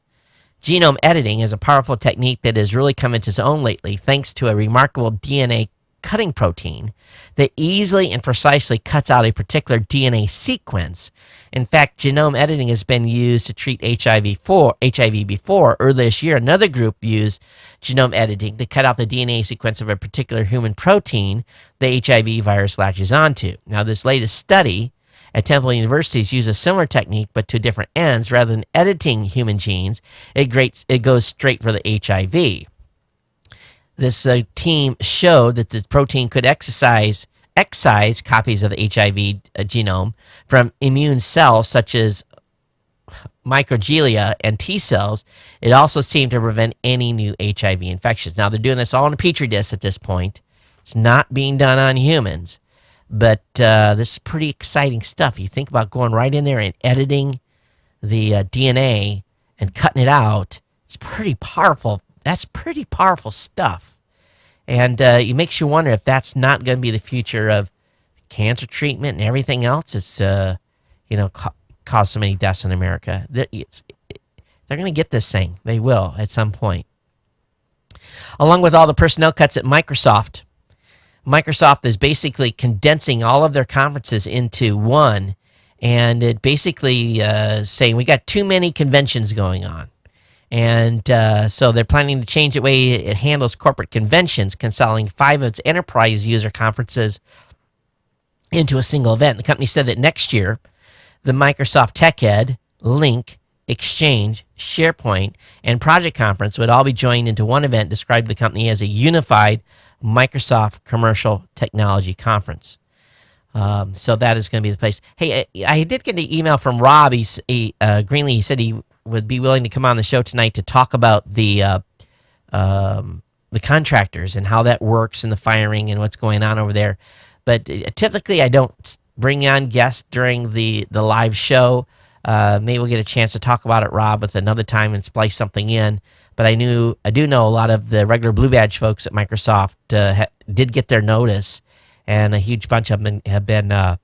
Speaker 1: Genome editing is a powerful technique that has really come into its own lately, thanks to a remarkable DNA cutting protein that easily and precisely cuts out a particular DNA sequence. In fact, genome editing has been used to treat HIV before. Earlier this year, another group used genome editing to cut out the DNA sequence of a particular human protein the HIV virus latches onto. Now, this latest study at Temple University uses a similar technique, but to different ends. Rather than editing human genes, it goes straight for the HIV. This team showed that the protein could excise copies of the HIV genome from immune cells such as microglia and T cells. It also seemed to prevent any new HIV infections. Now, they're doing this all in a petri dish at this point. It's not being done on humans, but this is pretty exciting stuff. You think about going right in there and editing the DNA and cutting it out. It's pretty powerful. That's pretty powerful stuff. And it makes you wonder if that's not going to be the future of cancer treatment and everything else. It's, caused so many deaths in America. They're going to get this thing. They will at some point. Along with all the personnel cuts at Microsoft, Microsoft is basically condensing all of their conferences into one, and it basically saying we got too many conventions going on. And so they're planning to change the way it handles corporate conventions, consolidating 5 of its enterprise user conferences into a single event. The company said that next year, the Microsoft TechEd, Link, Exchange, SharePoint, and Project Conference would all be joined into one event, described the company as a unified Microsoft Commercial Technology Conference. So that is going to be the place. Hey, I did get an email from Rob Greenlee. He said he would be willing to come on the show tonight to talk about the contractors and how that works and the firing and what's going on over there. But typically, I don't bring on guests during the live show. Maybe we'll get a chance to talk about it, Rob, with another time and splice something in. But I do know a lot of the regular Blue Badge folks at Microsoft did get their notice, and a huge bunch of them have been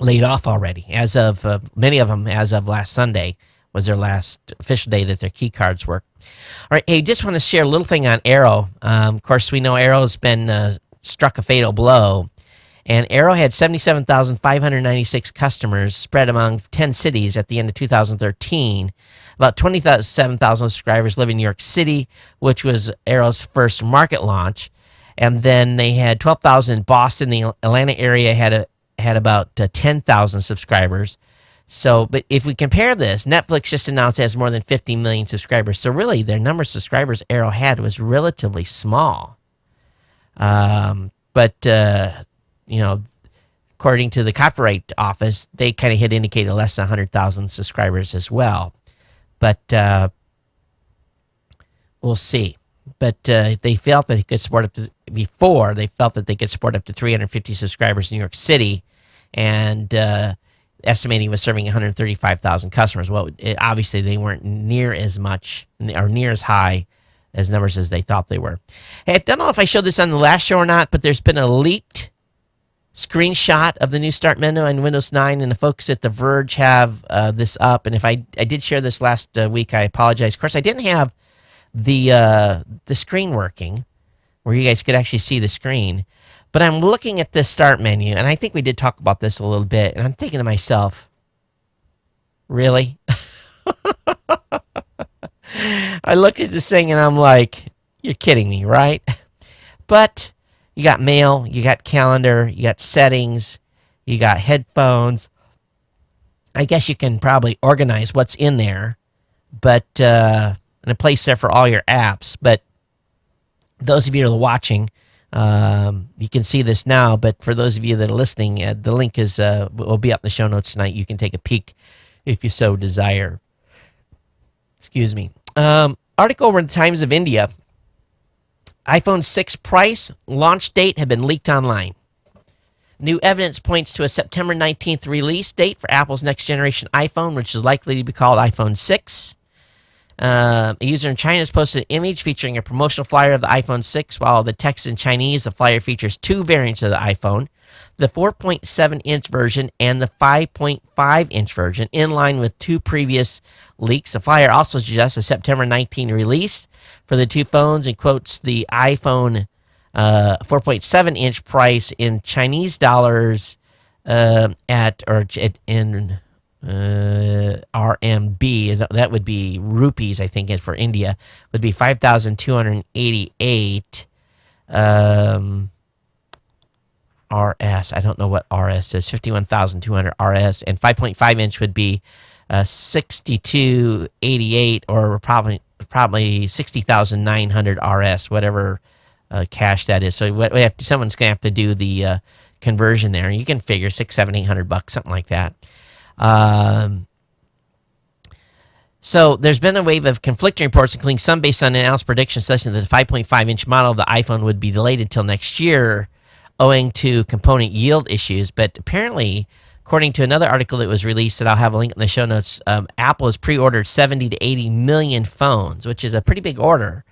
Speaker 1: laid off already. As of many of them, as of last Sunday, was their last official day that their key cards work. All right, hey, just want to share a little thing on Arrow. Of course, we know Arrow's been struck a fatal blow, and Arrow had 77,596 customers spread among 10 cities at the end of 2013. About 27,000 subscribers live in New York City, which was Arrow's first market launch, and then they had 12,000 in Boston. The Atlanta area had about 10,000 subscribers. So, but if we compare this, Netflix just announced it has more than 50 million subscribers. So really, their number of subscribers Arrow had was relatively small. But according to the Copyright Office, they kind of had indicated less than 100,000 subscribers as well. But we'll see. But they felt that they could support up to, before, they felt that they could support up to 350 subscribers in New York City, and estimating was serving 135,000 customers. Well, obviously they weren't near as much or near as high as numbers as they thought they were. Hey, I don't know if I showed this on the last show or not, but there's been a leaked screenshot of the new Start menu on Windows 9, and the folks at The Verge have this up. And if I did share this last week, I apologize. Of course, I didn't have the screen working where you guys could actually see the screen. But I'm looking at this Start menu, and I think we did talk about this a little bit, and I'm thinking to myself, really? I look at this thing, and I'm like, you're kidding me, right? But you got mail, you got calendar, you got settings, you got headphones. I guess you can probably organize what's in there, but and a place there for all your apps. But those of you that are watching, you can see this now, but for those of you that are listening, the link will be up in the show notes tonight. You can take a peek if you so desire. Excuse me. Article over in the Times of India. iPhone 6 price, launch date have been leaked online. New evidence points to a September 19th release date for Apple's next generation iPhone, which is likely to be called iPhone 6. A user in China has posted an image featuring a promotional flyer of the iPhone 6. While the text is in Chinese, the flyer features 2 variants of the iPhone, the 4.7-inch version and the 5.5-inch version, in line with 2 previous leaks. The flyer also suggests a September 19 release for the 2 phones and quotes the iPhone 4.7-inch price in Chinese dollars in RMB. That would be rupees, I think, for India, would be 5,288 RS. I don't know what RS is. 51,200 RS, and 5.5-inch would be 6,288, or probably 60,900 RS, whatever cash that is. So someone's gonna have to do the conversion there. You can figure $600, $700, $800, something like that. So there's been a wave of conflicting reports, including some based on announced predictions, such that the 5.5-inch model of the iPhone would be delayed until next year, owing to component yield issues. But apparently, according to another article that was released that I'll have a link in the show notes, Apple has pre-ordered 70 to 80 million phones, which is a pretty big order.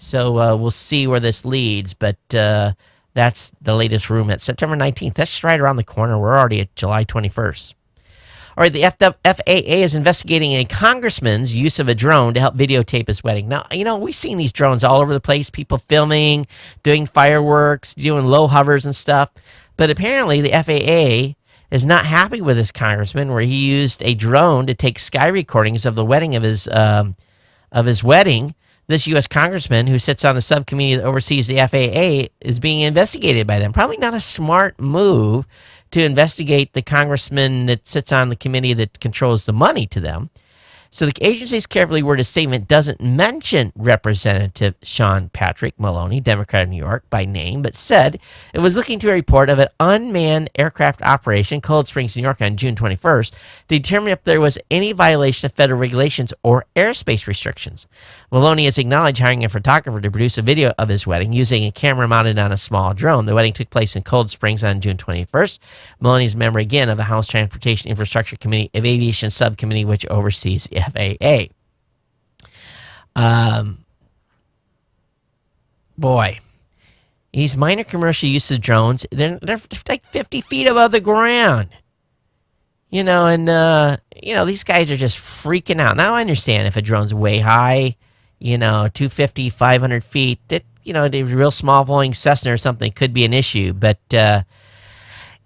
Speaker 1: So we'll see where this leads, but that's the latest rumor. At September 19th. That's just right around the corner. We're already at July 21st. All right, the FAA is investigating a congressman's use of a drone to help videotape his wedding. Now, we've seen these drones all over the place, people filming, doing fireworks, doing low hovers and stuff. But apparently the FAA is not happy with this congressman, where he used a drone to take sky recordings of the wedding of his wedding. This U.S. congressman, who sits on the subcommittee that oversees the FAA, is being investigated by them. Probably not a smart move to investigate the congressman that sits on the committee that controls the money to them. So the agency's carefully worded statement doesn't mention Representative Sean Patrick Maloney, Democrat of New York, by name, but said it was looking to a report of an unmanned aircraft operation, Cold Springs, New York, on June 21st, to determine if there was any violation of federal regulations or airspace restrictions. Maloney has acknowledged hiring a photographer to produce a video of his wedding using a camera mounted on a small drone. The wedding took place in Cold Springs on June 21st. Maloney is a member again of the House Transportation Infrastructure Committee of Aviation Subcommittee, which oversees the FAA. Boy, these minor commercial use of drones, they're like 50 feet above the ground. These guys are just freaking out. Now I understand if a drone's way high, 250, 500 feet, that, a real small Boeing Cessna or something could be an issue. But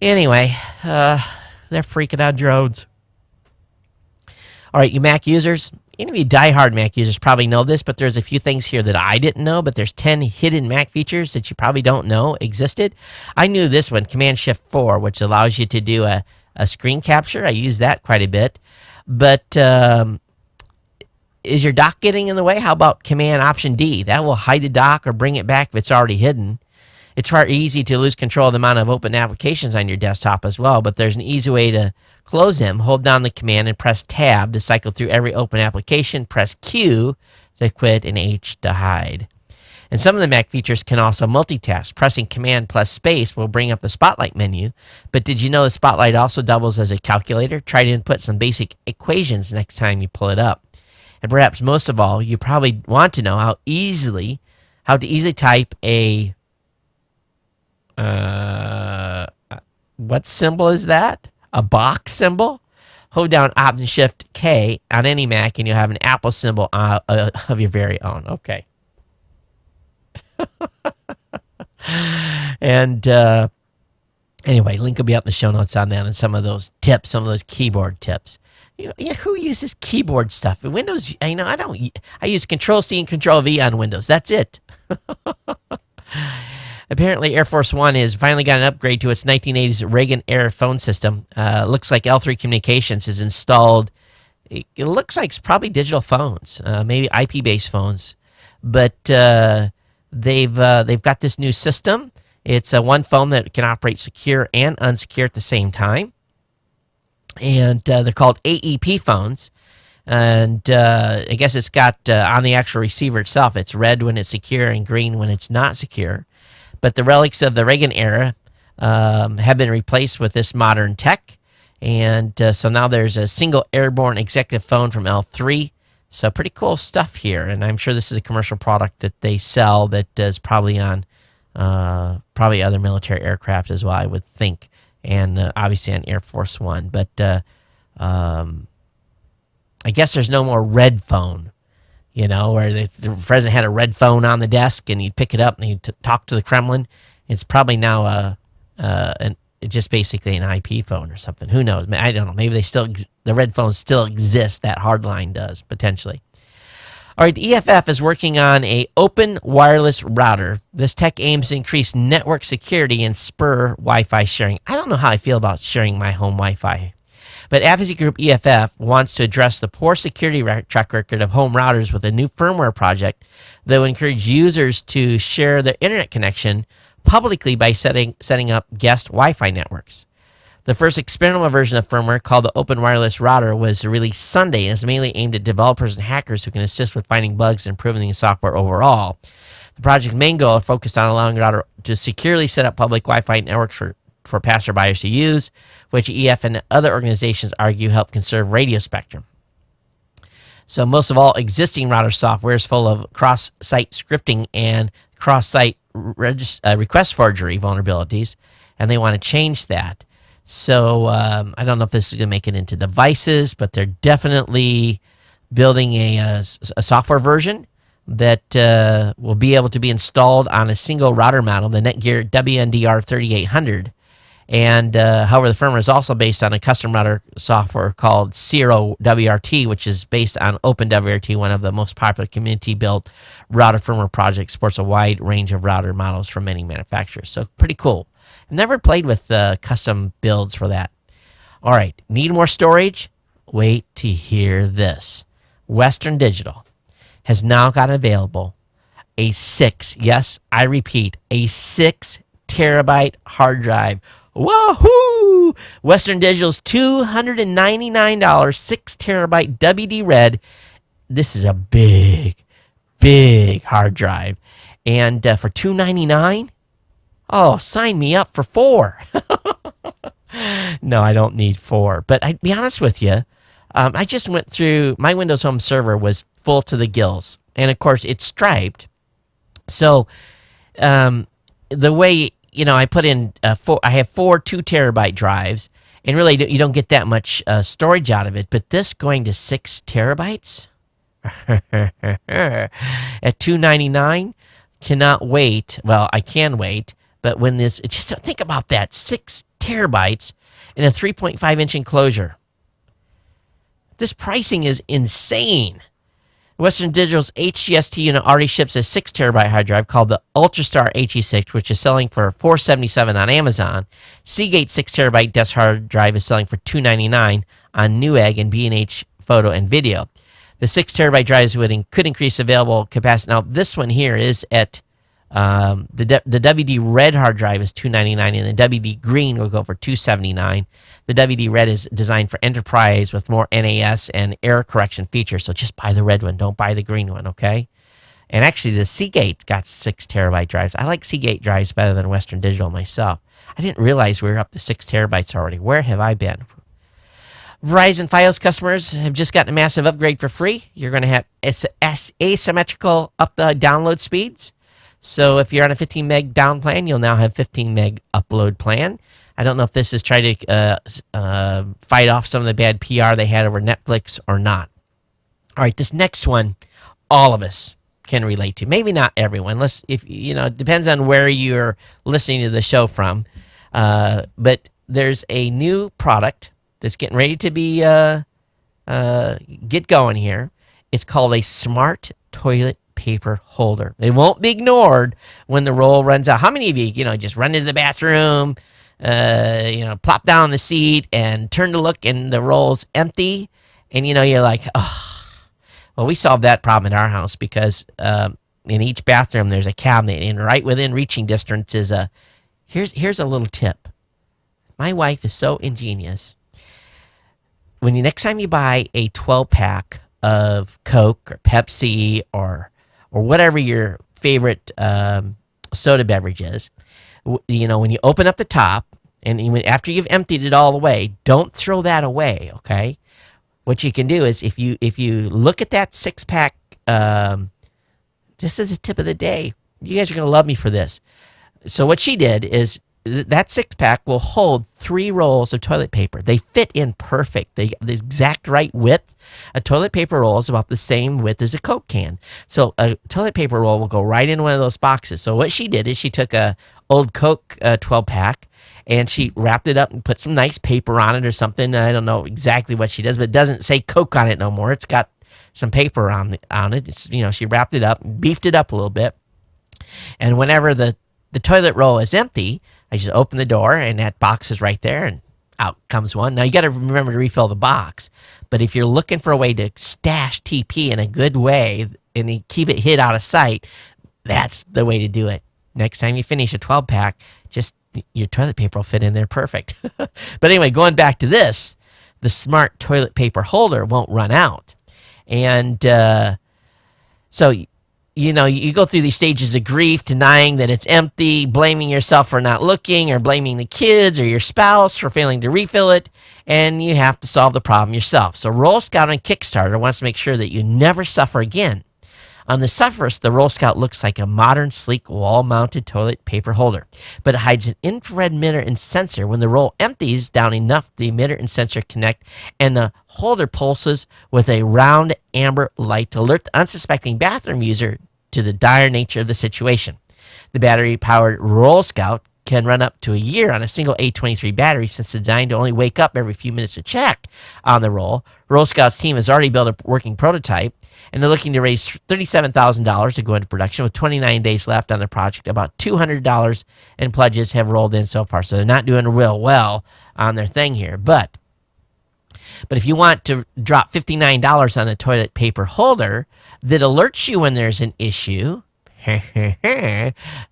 Speaker 1: anyway, they're freaking out drones. All right, you Mac users, any of you diehard Mac users probably know this, but there's a few things here that I didn't know, but there's 10 hidden Mac features that you probably don't know existed. I knew this one, Command-Shift-4, which allows you to do a screen capture. I use that quite a bit. But is your dock getting in the way? How about Command-Option-D? That will hide the dock or bring it back if it's already hidden. It's far easy to lose control of the amount of open applications on your desktop as well, but there's an easy way to close them. Hold down the command and press Tab to cycle through every open application. Press Q to quit and H to hide. And some of the Mac features can also multitask. Pressing Command plus Space will bring up the Spotlight menu, but did you know the Spotlight also doubles as a calculator? Try to input some basic equations next time you pull it up. And perhaps most of all, you probably want to know how to easily type a what symbol is that? A box symbol? Hold down Option-Shift-K on any Mac and you'll have an Apple symbol of your very own. Okay. And anyway, link will be up in the show notes on that and some of those tips, some of those keyboard tips. Who uses keyboard stuff? In Windows, I use Control-C and Control-V on Windows. That's it. Apparently, Air Force One has finally got an upgrade to its 1980s Reagan-era phone system. Looks like L3 Communications has installed, it looks like it's probably digital phones, maybe IP-based phones. But they've got this new system. It's one phone that can operate secure and unsecure at the same time. And they're called AEP phones. And I guess it's got, on the actual receiver itself, it's red when it's secure and green when it's not secure. But the relics of the Reagan era have been replaced with this modern tech. And so now there's a single airborne executive phone from L3. So pretty cool stuff here. And I'm sure this is a commercial product that they sell that is probably on probably other military aircraft as well, I would think. And obviously on Air Force One. But I guess there's no more red phone. Where the president had a red phone on the desk and he'd pick it up and he'd talk to the Kremlin. It's probably now just basically an IP phone or something. Who knows? I don't know. Maybe the red phones still exist. That hardline does, potentially. All right, the EFF is working on a open wireless router. This tech aims to increase network security and spur Wi-Fi sharing. I don't know how I feel about sharing my home Wi-Fi. But advocacy group EFF wants to address the poor security track record of home routers with a new firmware project that will encourage users to share their internet connection publicly by setting up guest Wi-Fi networks. The first experimental version of firmware, called the Open Wireless Router, was released Sunday and is mainly aimed at developers and hackers who can assist with finding bugs and improving the software overall. The project's main goal is focused on allowing the router to securely set up public Wi-Fi networks for passerbyers to use, which EF and other organizations argue help conserve radio spectrum. So most of all, existing router software is full of cross-site scripting and cross-site request forgery vulnerabilities, and they want to change that. So I don't know if this is going to make it into devices, but they're definitely building a software version that will be able to be installed on a single router model, the Netgear WNDR 3800. And however, the firmware is also based on a custom router software called Zero WRT, which is based on OpenWRT, one of the most popular community-built router firmware projects. Supports a wide range of router models from many manufacturers. So pretty cool. I've never played with custom builds for that. All right, need more storage? Wait to hear this. Western Digital has now got available a 6, yes, I repeat, a 6 terabyte hard drive. Woohoo! Western Digital's $299 6 terabyte WD Red. This is a big hard drive. And for $299, oh, sign me up for 4. No, I don't need 4. But I'd be honest with you, I just went through, my Windows Home server was full to the gills. And of course, it's striped. So the way, I put in, I have 4 2 terabyte drives. And really, you don't get that much storage out of it. But this going to 6 terabytes at $299, cannot wait. Well, I can wait. But when this, just think about that, 6 terabytes in a 3.5-inch enclosure. This pricing is insane. Western Digital's HGST unit already ships a 6 terabyte hard drive called the Ultrastar HE6, which is selling for $477 on Amazon. Seagate 6 terabyte desk hard drive is selling for $299 on Newegg and B&H Photo and Video. The 6 terabyte drives could increase available capacity. Now, this one here is at the WD Red hard drive is $299, and the WD Green will go for $279. The WD Red is designed for enterprise with more NAS and error correction features, so just buy the red one. Don't buy the green one, okay? And actually, the Seagate got 6 terabyte drives. I like Seagate drives better than Western Digital myself. I didn't realize we were up to 6 terabytes already. Where have I been? Verizon Fios customers have just gotten a massive upgrade for free. You're going to have asymmetrical download speeds. So if you're on a 15 meg down plan, you'll now have 15 meg upload plan. I don't know if this is trying to fight off some of the bad PR they had over Netflix or not. All right, this next one, all of us can relate to. Maybe not everyone. It depends on where you're listening to the show from. But there's a new product that's getting ready to be get going here. It's called a smart toilet paper holder. It won't be ignored when the roll runs out. How many of you, just run into the bathroom, plop down on the seat and turn to look and the roll's empty, and you're like, oh. Well, we solved that problem in our house because in each bathroom there's a cabinet, and right within reaching distance is here's a little tip. My wife is so ingenious. When next time you buy a 12-pack of Coke or Pepsi or whatever your favorite soda beverage is, when you open up the top, and even after you've emptied it all the way, don't throw that away, okay? What you can do is if you look at that 6-pack, this is a tip of the day. You guys are going to love me for this. So what she did is that 6-pack will hold 3 rolls of toilet paper. They fit in perfect. They the exact right width. A toilet paper roll is about the same width as a Coke can. So a toilet paper roll will go right in one of those boxes. So what she did is she took a old Coke 12-pack and she wrapped it up and put some nice paper on it or something. I don't know exactly what she does, but it doesn't say Coke on it no more. It's got some paper on it. It's, she wrapped it up, beefed it up a little bit. And whenever the toilet roll is empty, I just open the door, and that box is right there, and out comes one. Now, you got to remember to refill the box. But if you're looking for a way to stash TP in a good way and keep it hid out of sight, that's the way to do it. Next time you finish a 12-pack, just your toilet paper will fit in there perfect. But anyway, going back to this, the smart toilet paper holder won't run out. And so you go through these stages of grief, denying that it's empty, blaming yourself for not looking, or blaming the kids or your spouse for failing to refill it. and you have to solve the problem yourself. So Roll Scout on Kickstarter wants to make sure that you never suffer again. On the surface, the Roll Scout looks like a modern, sleek, wall-mounted toilet paper holder, but it hides an infrared emitter and sensor. When the roll empties down enough, the emitter and sensor connect, and the holder pulses with a round amber light to alert the unsuspecting bathroom user to the dire nature of the situation. The battery-powered Roll Scout can run up to a year on a single A23 battery, since it's designed to only wake up every few minutes to check on the roll. Roll Scout's team has already built a working prototype, and they're looking to raise $37,000 to go into production with 29 days left on the project. About $200 in pledges have rolled in so far, so they're not doing real well on their thing here. But if you want to drop $59 on a toilet paper holder that alerts you when there's an issue,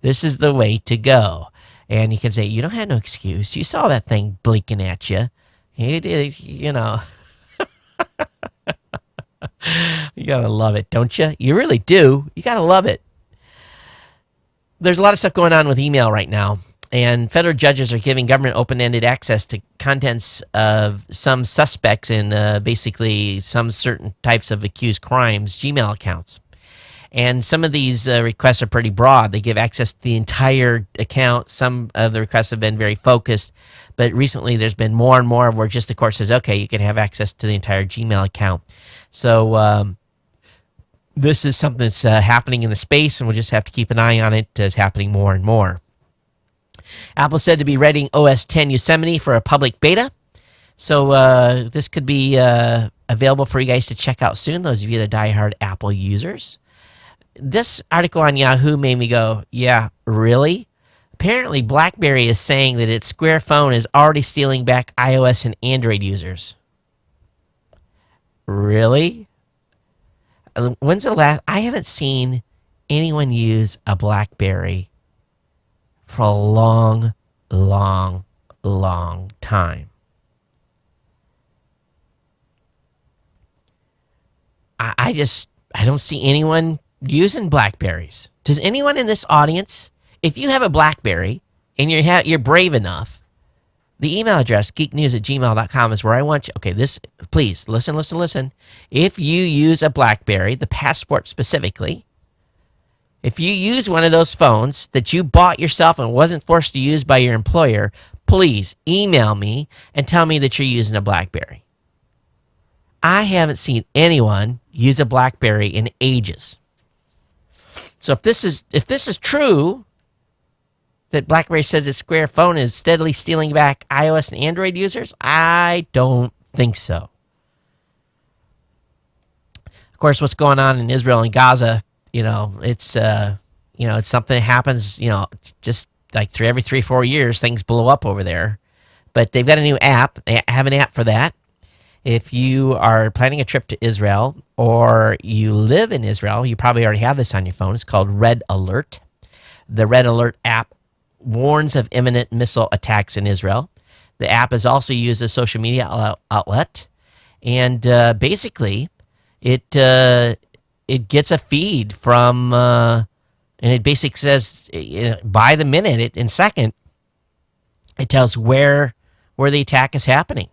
Speaker 1: this is the way to go. And you can say, you don't have no excuse. You saw that thing blinking at you. You did, you know. You gotta love it, don't you? You really do. You gotta love it. There's a lot of stuff going on with email right now, and federal judges are giving government open-ended access to contents of some suspects in basically some certain types of accused crimes Gmail accounts. And some of these requests are pretty broad. They give access to the entire account. Some of the requests have been very focused, but recently there's been more and more where just the court says, okay, you can have access to the entire Gmail account. So this is something that's happening in the space, and we'll just have to keep an eye on it as happening more and more. Apple said to be readying OS X Yosemite for a public beta. So this could be available for you guys to check out soon, those of you that are diehard Apple users. This article on Yahoo made me go, yeah, really? Apparently, BlackBerry is saying that its Square phone is already stealing back iOS and Android users. Really? When's the last? I haven't seen anyone use a BlackBerry for a long, long, long time. I don't see anyone using BlackBerries. Does anyone in this audience, if you have a BlackBerry and you're brave enough, the email address, geeknews@gmail.com, is where I want you. Okay, please, listen. If you use a BlackBerry, the Passport specifically, if you use one of those phones that you bought yourself and wasn't forced to use by your employer, please email me and tell me that you're using a BlackBerry. I haven't seen anyone use a BlackBerry in ages. So if this is true, that BlackBerry says its Square phone is steadily stealing back iOS and Android users, I don't think so. Of course, what's going on in Israel and Gaza, it's something that happens, just like every 3-4 years, things blow up over there. But they've got a new app. They have an app for that. If you are planning a trip to Israel or you live in Israel, you probably already have this on your phone. It's called Red Alert. The Red Alert app warns of imminent missile attacks in Israel. The app is also used as a social media outlet. And basically, it gets a feed from, and it basically says by the minute and second, it tells where the attack is happening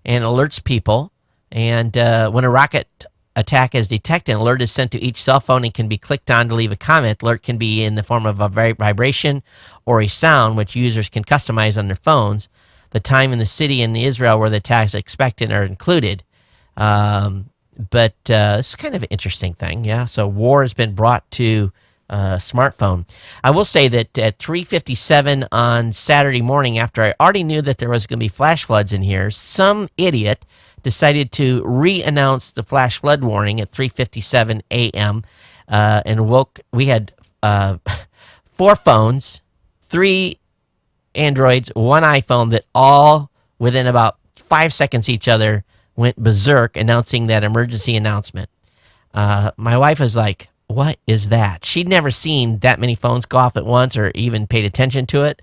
Speaker 1: and alerts people. And when a rocket attack is detected, an alert is sent to each cell phone and can be clicked on to leave a comment. Alert can be in the form of a vibration or a sound, which users can customize on their phones. The time and the city in Israel where the attack is expected are included. But it's kind of an interesting thing, yeah. So war has been brought to smartphone. I will say that at 3:57 on Saturday morning, after I already knew that there was going to be flash floods in here, some idiot decided to re-announce the flash flood warning at 3:57 a.m. And we had 4 phones, 3 Androids, 1 iPhone that all within about 5 seconds each other went berserk announcing that emergency announcement. My wife was like, what is that? She'd never seen that many phones go off at once or even paid attention to it.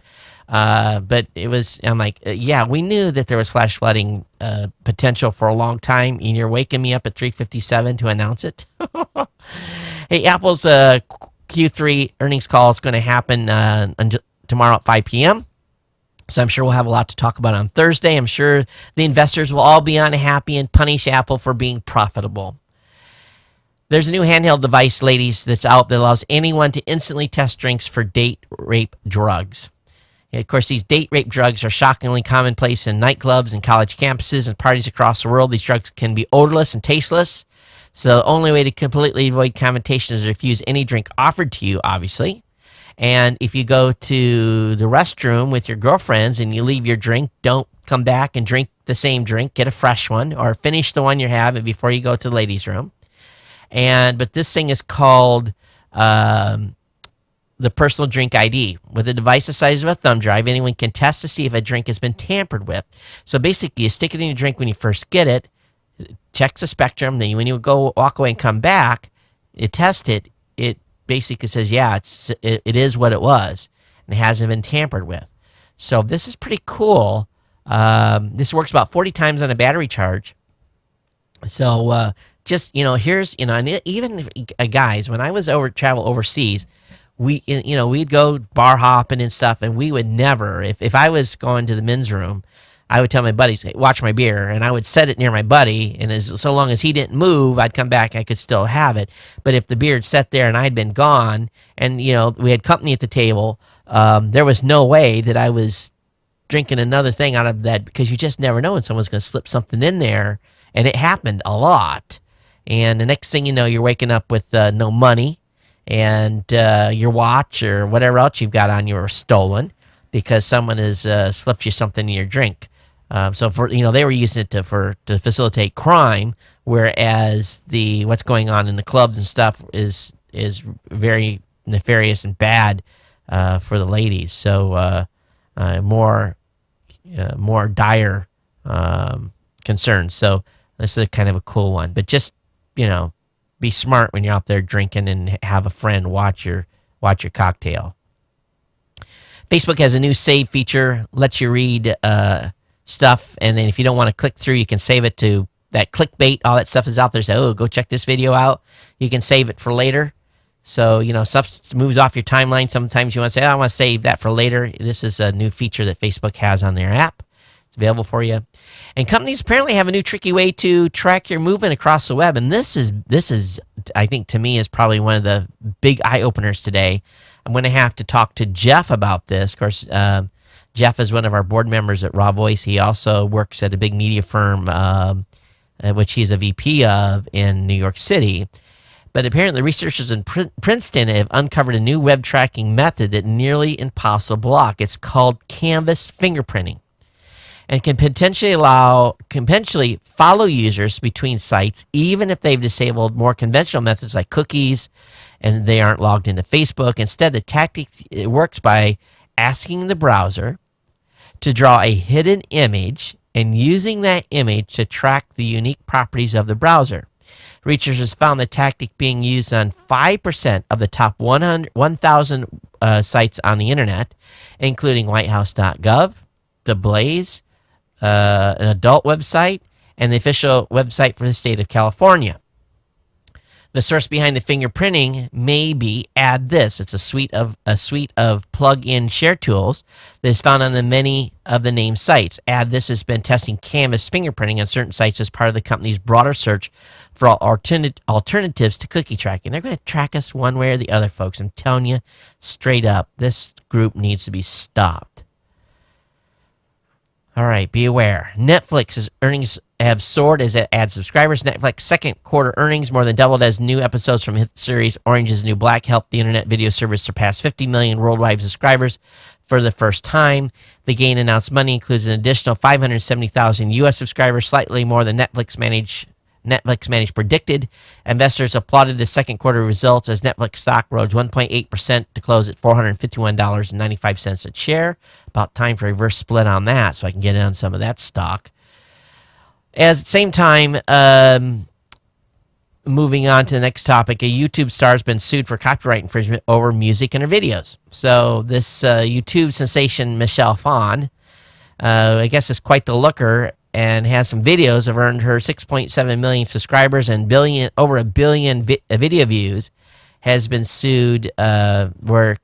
Speaker 1: But I'm like, yeah, we knew that there was flash flooding potential for a long time, and you're waking me up at 3:57 to announce it. Hey, Apple's Q3 earnings call is going to happen tomorrow at 5 p.m. So I'm sure we'll have a lot to talk about on Thursday. I'm sure the investors will all be unhappy and punish Apple for being profitable. There's a new handheld device, ladies, that's out that allows anyone to instantly test drinks for date rape drugs. And of course, these date rape drugs are shockingly commonplace in nightclubs and college campuses and parties across the world. These drugs can be odorless and tasteless. So the only way to completely avoid contamination is to refuse any drink offered to you, obviously. And if you go to the restroom with your girlfriends and you leave your drink, don't come back and drink the same drink. Get a fresh one or finish the one you're having before you go to the ladies' room. But this thing is called the personal drink ID. With a device the size of a thumb drive, anyone can test to see if a drink has been tampered with. So basically, you stick it in your drink when you first get it, checks the spectrum. Then when you go walk away and come back, you test it. It basically says, yeah, it is what it was, and it hasn't been tampered with. So this is pretty cool. This works about 40 times on a battery charge. So here's, and even guys, when I was travel overseas, we'd go bar hopping and stuff, and we would never, if I was going to the men's room, I would tell my buddies, hey, watch my beer, and I would set it near my buddy, and so long as he didn't move, I'd come back, I could still have it. But if the beer had sat there and I'd been gone, and we had company at the table, there was no way that I was drinking another thing out of that, because you just never know when someone's going to slip something in there, and it happened a lot. And the next thing you know, you're waking up with no money, and your watch or whatever else you've got on you are stolen because someone has slipped you something in your drink. So they were using it to facilitate crime, whereas what's going on in the clubs and stuff is very nefarious and bad for the ladies. So more dire concerns. So this is kind of a cool one, but just be smart when you're out there drinking and have a friend watch your cocktail. Facebook has a new save feature, lets you read stuff, and then if you don't want to click through, you can save it to that clickbait. All that stuff is out there. So, go check this video out. You can save it for later. So, stuff moves off your timeline. Sometimes you want to say, I want to save that for later. This is a new feature that Facebook has on their app. It's available for you. And companies apparently have a new tricky way to track your movement across the web. And this is, I think, to me, is probably one of the big eye-openers today. I'm going to have to talk to Jeff about this. Of course, Jeff is one of our board members at Raw Voice. He also works at a big media firm, which he's a VP of in New York City. But apparently researchers in Princeton have uncovered a new web tracking method that nearly impossible to block. It's called canvas fingerprinting, and can potentially follow users between sites, even if they've disabled more conventional methods like cookies and they aren't logged into Facebook. Instead, the tactic works by asking the browser to draw a hidden image and using that image to track the unique properties of the browser. Researchers found the tactic being used on 5% of the top 1,000 sites on the internet, including whitehouse.gov, The Blaze, an adult website, and the official website for the state of California. The source behind the fingerprinting may be AddThis. It's a suite of plug-in share tools that is found on many of the named sites. AddThis has been testing canvas fingerprinting on certain sites as part of the company's broader search for alternatives to cookie tracking. They're going to track us one way or the other, folks. I'm telling you straight up, this group needs to be stopped. All right, be aware. Netflix's earnings have soared as it adds subscribers. Netflix second quarter earnings more than doubled as new episodes from hit series Orange is the New Black helped the internet video service surpass 50 million worldwide subscribers for the first time. The gain announced money includes an additional 570,000 U.S. subscribers, slightly more than Netflix managed predicted. Investors applauded the second quarter results as Netflix stock rose 1.8% to close at $451.95 a share. About time for a reverse split on that so I can get in on some of that stock. At the same time, moving on to the next topic, a YouTube star has been sued for copyright infringement over music in her videos. So this YouTube sensation, Michelle Phan, I guess is quite the looker, and has some videos have earned her 6.7 million subscribers and over a billion video views, has been sued where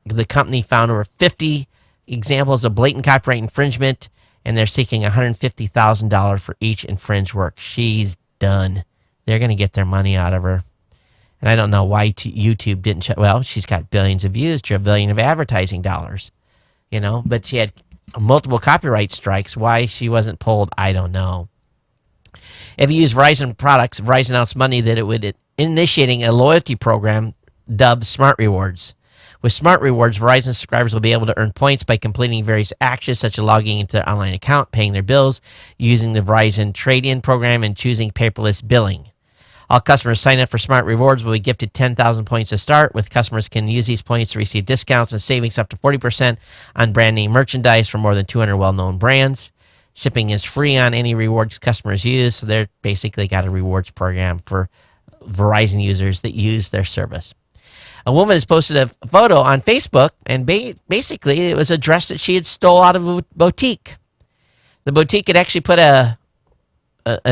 Speaker 1: the company found over 50 examples of blatant copyright infringement, and they're seeking $150,000 for each infringed work. She's done. They're going to get their money out of her. And I don't know why YouTube didn't shut. Well, she's got billions of views to $1 billion of advertising dollars, but she had multiple copyright strikes. Why she wasn't pulled, I don't know. If you use Verizon products, Verizon announced Monday that it would initiating a loyalty program dubbed Smart Rewards. With Smart Rewards, Verizon subscribers will be able to earn points by completing various actions such as logging into their online account, paying their bills, using the Verizon trade-in program, and choosing paperless billing. All customers sign up for Smart Rewards will be gifted 10,000 points to start, with customers can use these points to receive discounts and savings up to 40% on brand name merchandise from more than 200 well-known brands. Shipping is free on any rewards customers use, so they're basically got a rewards program for Verizon users that use their service. A woman has posted a photo on Facebook, and basically it was a dress that she had stole out of a boutique. The boutique had actually put a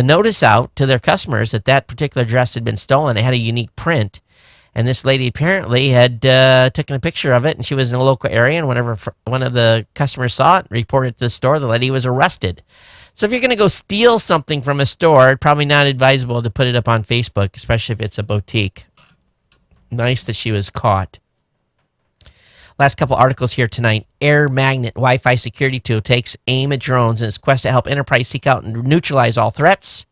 Speaker 1: notice out to their customers that particular dress had been stolen. It had a unique print, and this lady apparently had taken a picture of it, and she was in a local area, and whenever one of the customers saw it, reported it to the store, the lady was arrested. So if you're going to go steal something from a store, probably not advisable to put it up on Facebook, especially if it's a boutique. Nice that she was caught. Last couple articles here tonight. Air Magnet Wi-Fi security tool takes aim at drones in its quest to help enterprise seek out and neutralize all threats.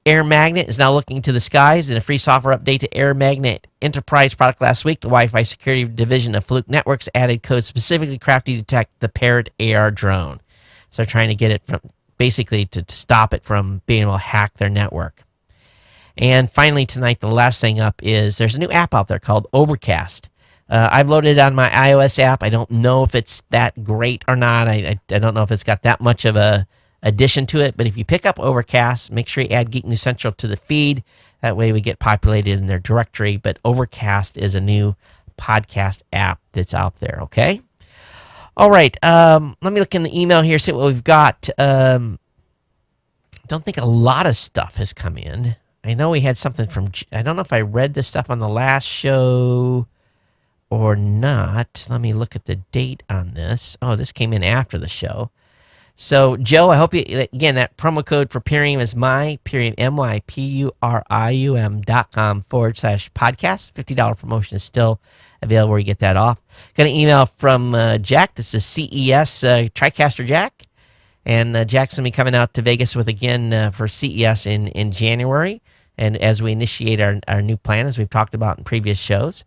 Speaker 1: Air Magnet is now looking to the skies. In a free software update to Air Magnet Enterprise product last week, the Wi-Fi security division of Fluke Networks added code specifically crafted to detect the Parrot AR drone. So they're trying to get it from basically to stop it from being able to hack their network. And finally tonight, the last thing up is there's a new app out there called Overcast. I've loaded it on my iOS app. I don't know if it's that great or not. I don't know if it's got that much of a addition to it. But if you pick up Overcast, make sure you add Geek News Central to the feed. That way we get populated in their directory. But Overcast is a new podcast app that's out there, okay? All right. Let me look in the email here, see what we've got. Don't think a lot of stuff has come in. I know we had something from, I don't know if I read this stuff on the last show or not. Let me look at the date on this. Oh, this came in after the show. So, Joe, I hope you, again, that promo code for Purium is mypurium.com/podcast. $50 promotion is still available where you get that off. Got an email from Jack. This is CES TriCaster Jack. And Jack's going to be coming out to Vegas with again for CES in January. And as we initiate our new plan, as we've talked about in previous shows.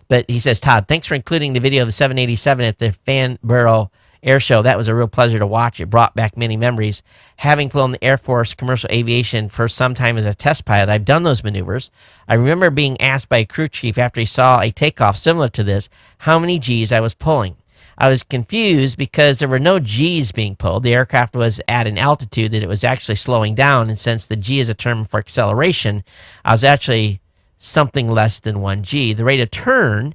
Speaker 1: But he says, Todd, thanks for including the video of the 787 at the Farnborough Air Show. That was a real pleasure to watch. It brought back many memories. Having flown the Air Force commercial aviation for some time as a test pilot, I've done those maneuvers. I remember being asked by a crew chief after he saw a takeoff similar to this, how many Gs I was pulling. I was confused because there were no Gs being pulled. The aircraft was at an altitude that it was actually slowing down, and since the G is a term for acceleration, I was actually something less than 1 G. The rate of turn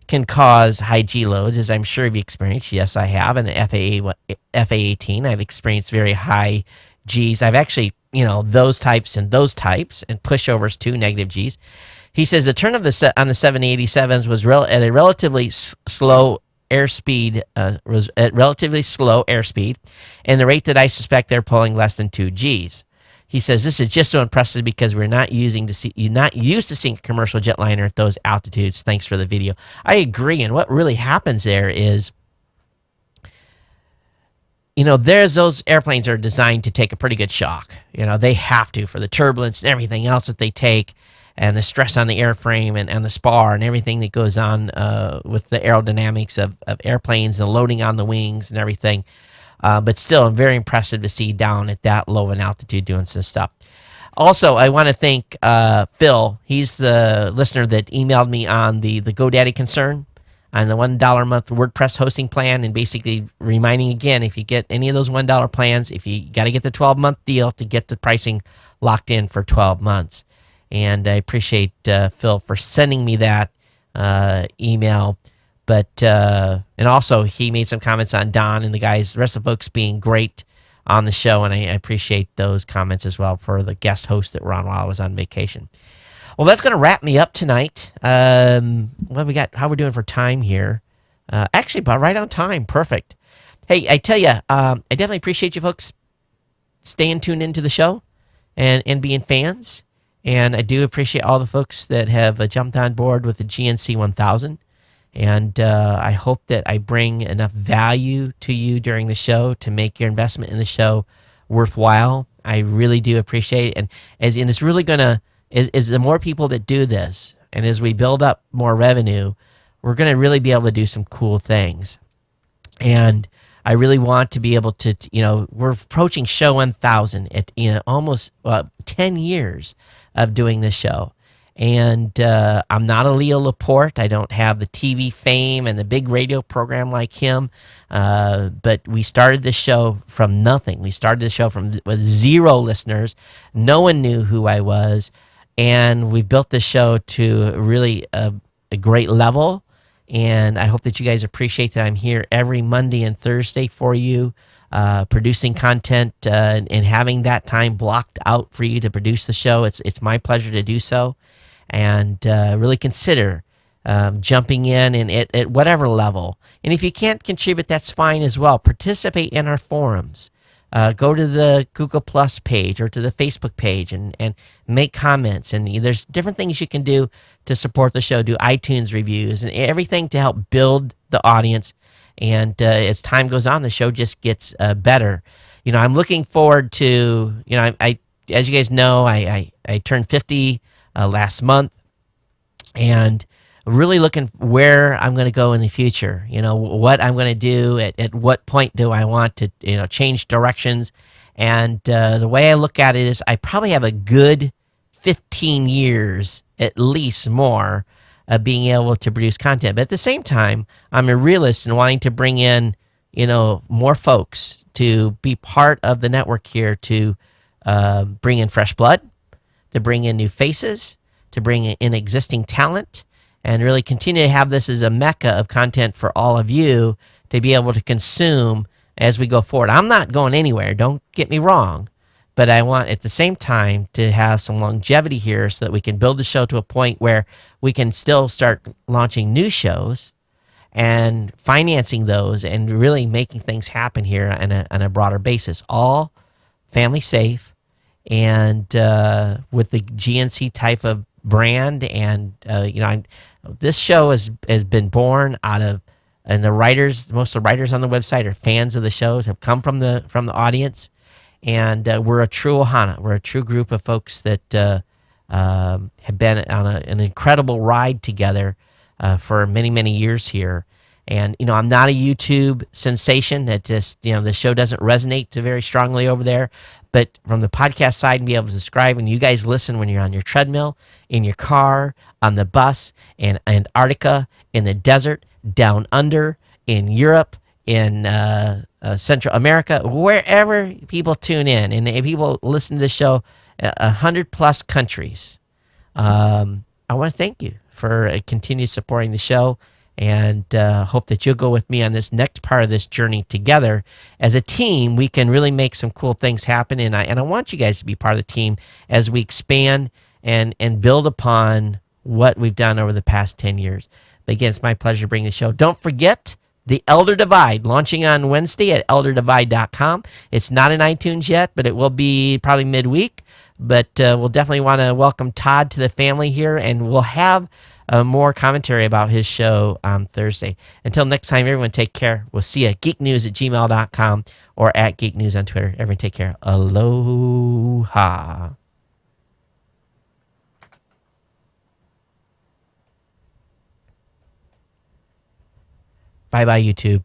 Speaker 1: can cause high G loads, as I'm sure you've experienced. Yes, I have. In the FA-18, I've experienced very high Gs. I've actually, those types and pushovers too, negative Gs. He says the turn of on the 787s was at a relatively slow airspeed, and the rate that I suspect they're pulling less than 2 Gs. He says this is just so impressive because we're not used to seeing a commercial jetliner at those altitudes. Thanks for the video. I agree, and what really happens there is, there's those airplanes are designed to take a pretty good shock. They have to for the turbulence and everything else that they take, and the stress on the airframe and the spar and everything that goes on with the aerodynamics of airplanes and the loading on the wings and everything. But still, I'm very impressive to see down at that low an altitude doing some stuff. Also, I want to thank Phil. He's the listener that emailed me on the GoDaddy concern on the $1 a month WordPress hosting plan, and basically reminding again, if you get any of those $1 plans, if you got to get the 12-month deal to get the pricing locked in for 12 months. And I appreciate Phil for sending me that email. But and also he made some comments on Don and the rest of the folks being great on the show, and I appreciate those comments as well for the guest host that were on while I was on vacation. Well, that's going to wrap me up tonight. What we got? How we're doing for time here? Actually, about right on time. Perfect. Hey, I tell you, I definitely appreciate you folks staying tuned into the show and being fans. And I do appreciate all the folks that have jumped on board with the GNC 1000. And I hope that I bring enough value to you during the show to make your investment in the show worthwhile. I really do appreciate it. And it's really going to, is the more people that do this, and as we build up more revenue, we're going to really be able to do some cool things. And I really want to be able to, we're approaching show 1000 at, almost 10 years of doing this show. And I'm not a Leo Laporte. I don't have the TV fame and the big radio program like him. But we started the show from nothing. We started the show with 0 listeners. No one knew who I was. And we built the show to really a great level. And I hope that you guys appreciate that I'm here every Monday and Thursday for you, producing content and having that time blocked out for you to produce the show. It's my pleasure to do so. And really consider jumping in and at whatever level. And if you can't contribute, that's fine as well. Participate in our forums. Go to the Google Plus page or to the Facebook page and make comments. And there's different things you can do to support the show. Do iTunes reviews and everything to help build the audience. And as time goes on, the show just gets better. I'm looking forward to, I as you guys know, I turned 50 last month, and really looking where I'm going to go in the future. What I'm going to do at what point do I want to change directions. And the way I look at it is I probably have a good 15 years at least more of being able to produce content. But at the same time, I'm a realist and wanting to bring in more folks to be part of the network here, to bring in fresh blood, to bring in new faces, to bring in existing talent, and really continue to have this as a mecca of content for all of you to be able to consume as we go forward. I'm not going anywhere, don't get me wrong, but I want at the same time to have some longevity here so that we can build the show to a point where we can still start launching new shows and financing those and really making things happen here on a broader basis, all family safe. And with the GNC type of brand, and this show has been born out of, and most of the writers on the website are fans of the shows, have come from the audience, and we're a true Ohana. We're a true group of folks that have been on an incredible ride together for many, many years here. And, I'm not a YouTube sensation that just, the show doesn't resonate very strongly over there. But from the podcast side, and be able to subscribe, and you guys listen when you're on your treadmill, in your car, on the bus, in Antarctica, in the desert, down under, in Europe, in Central America, wherever people tune in, and people listen to the show, 100+ countries. I want to thank you for continued supporting the show. And hope that you'll go with me on this next part of this journey together. As a team, we can really make some cool things happen. And I want you guys to be part of the team as we expand and build upon what we've done over the past 10 years. But again, it's my pleasure to bring the show. Don't forget The Elder Divide, launching on Wednesday at elderdivide.com. It's not in iTunes yet, but it will be probably midweek. But we'll definitely want to welcome Todd to the family here, and we'll have more commentary about his show on Thursday. Until next time, everyone, take care. We'll see you at geeknews@gmail.com or at Geek News on Twitter. Everyone, take care. Aloha. Bye-bye, YouTube.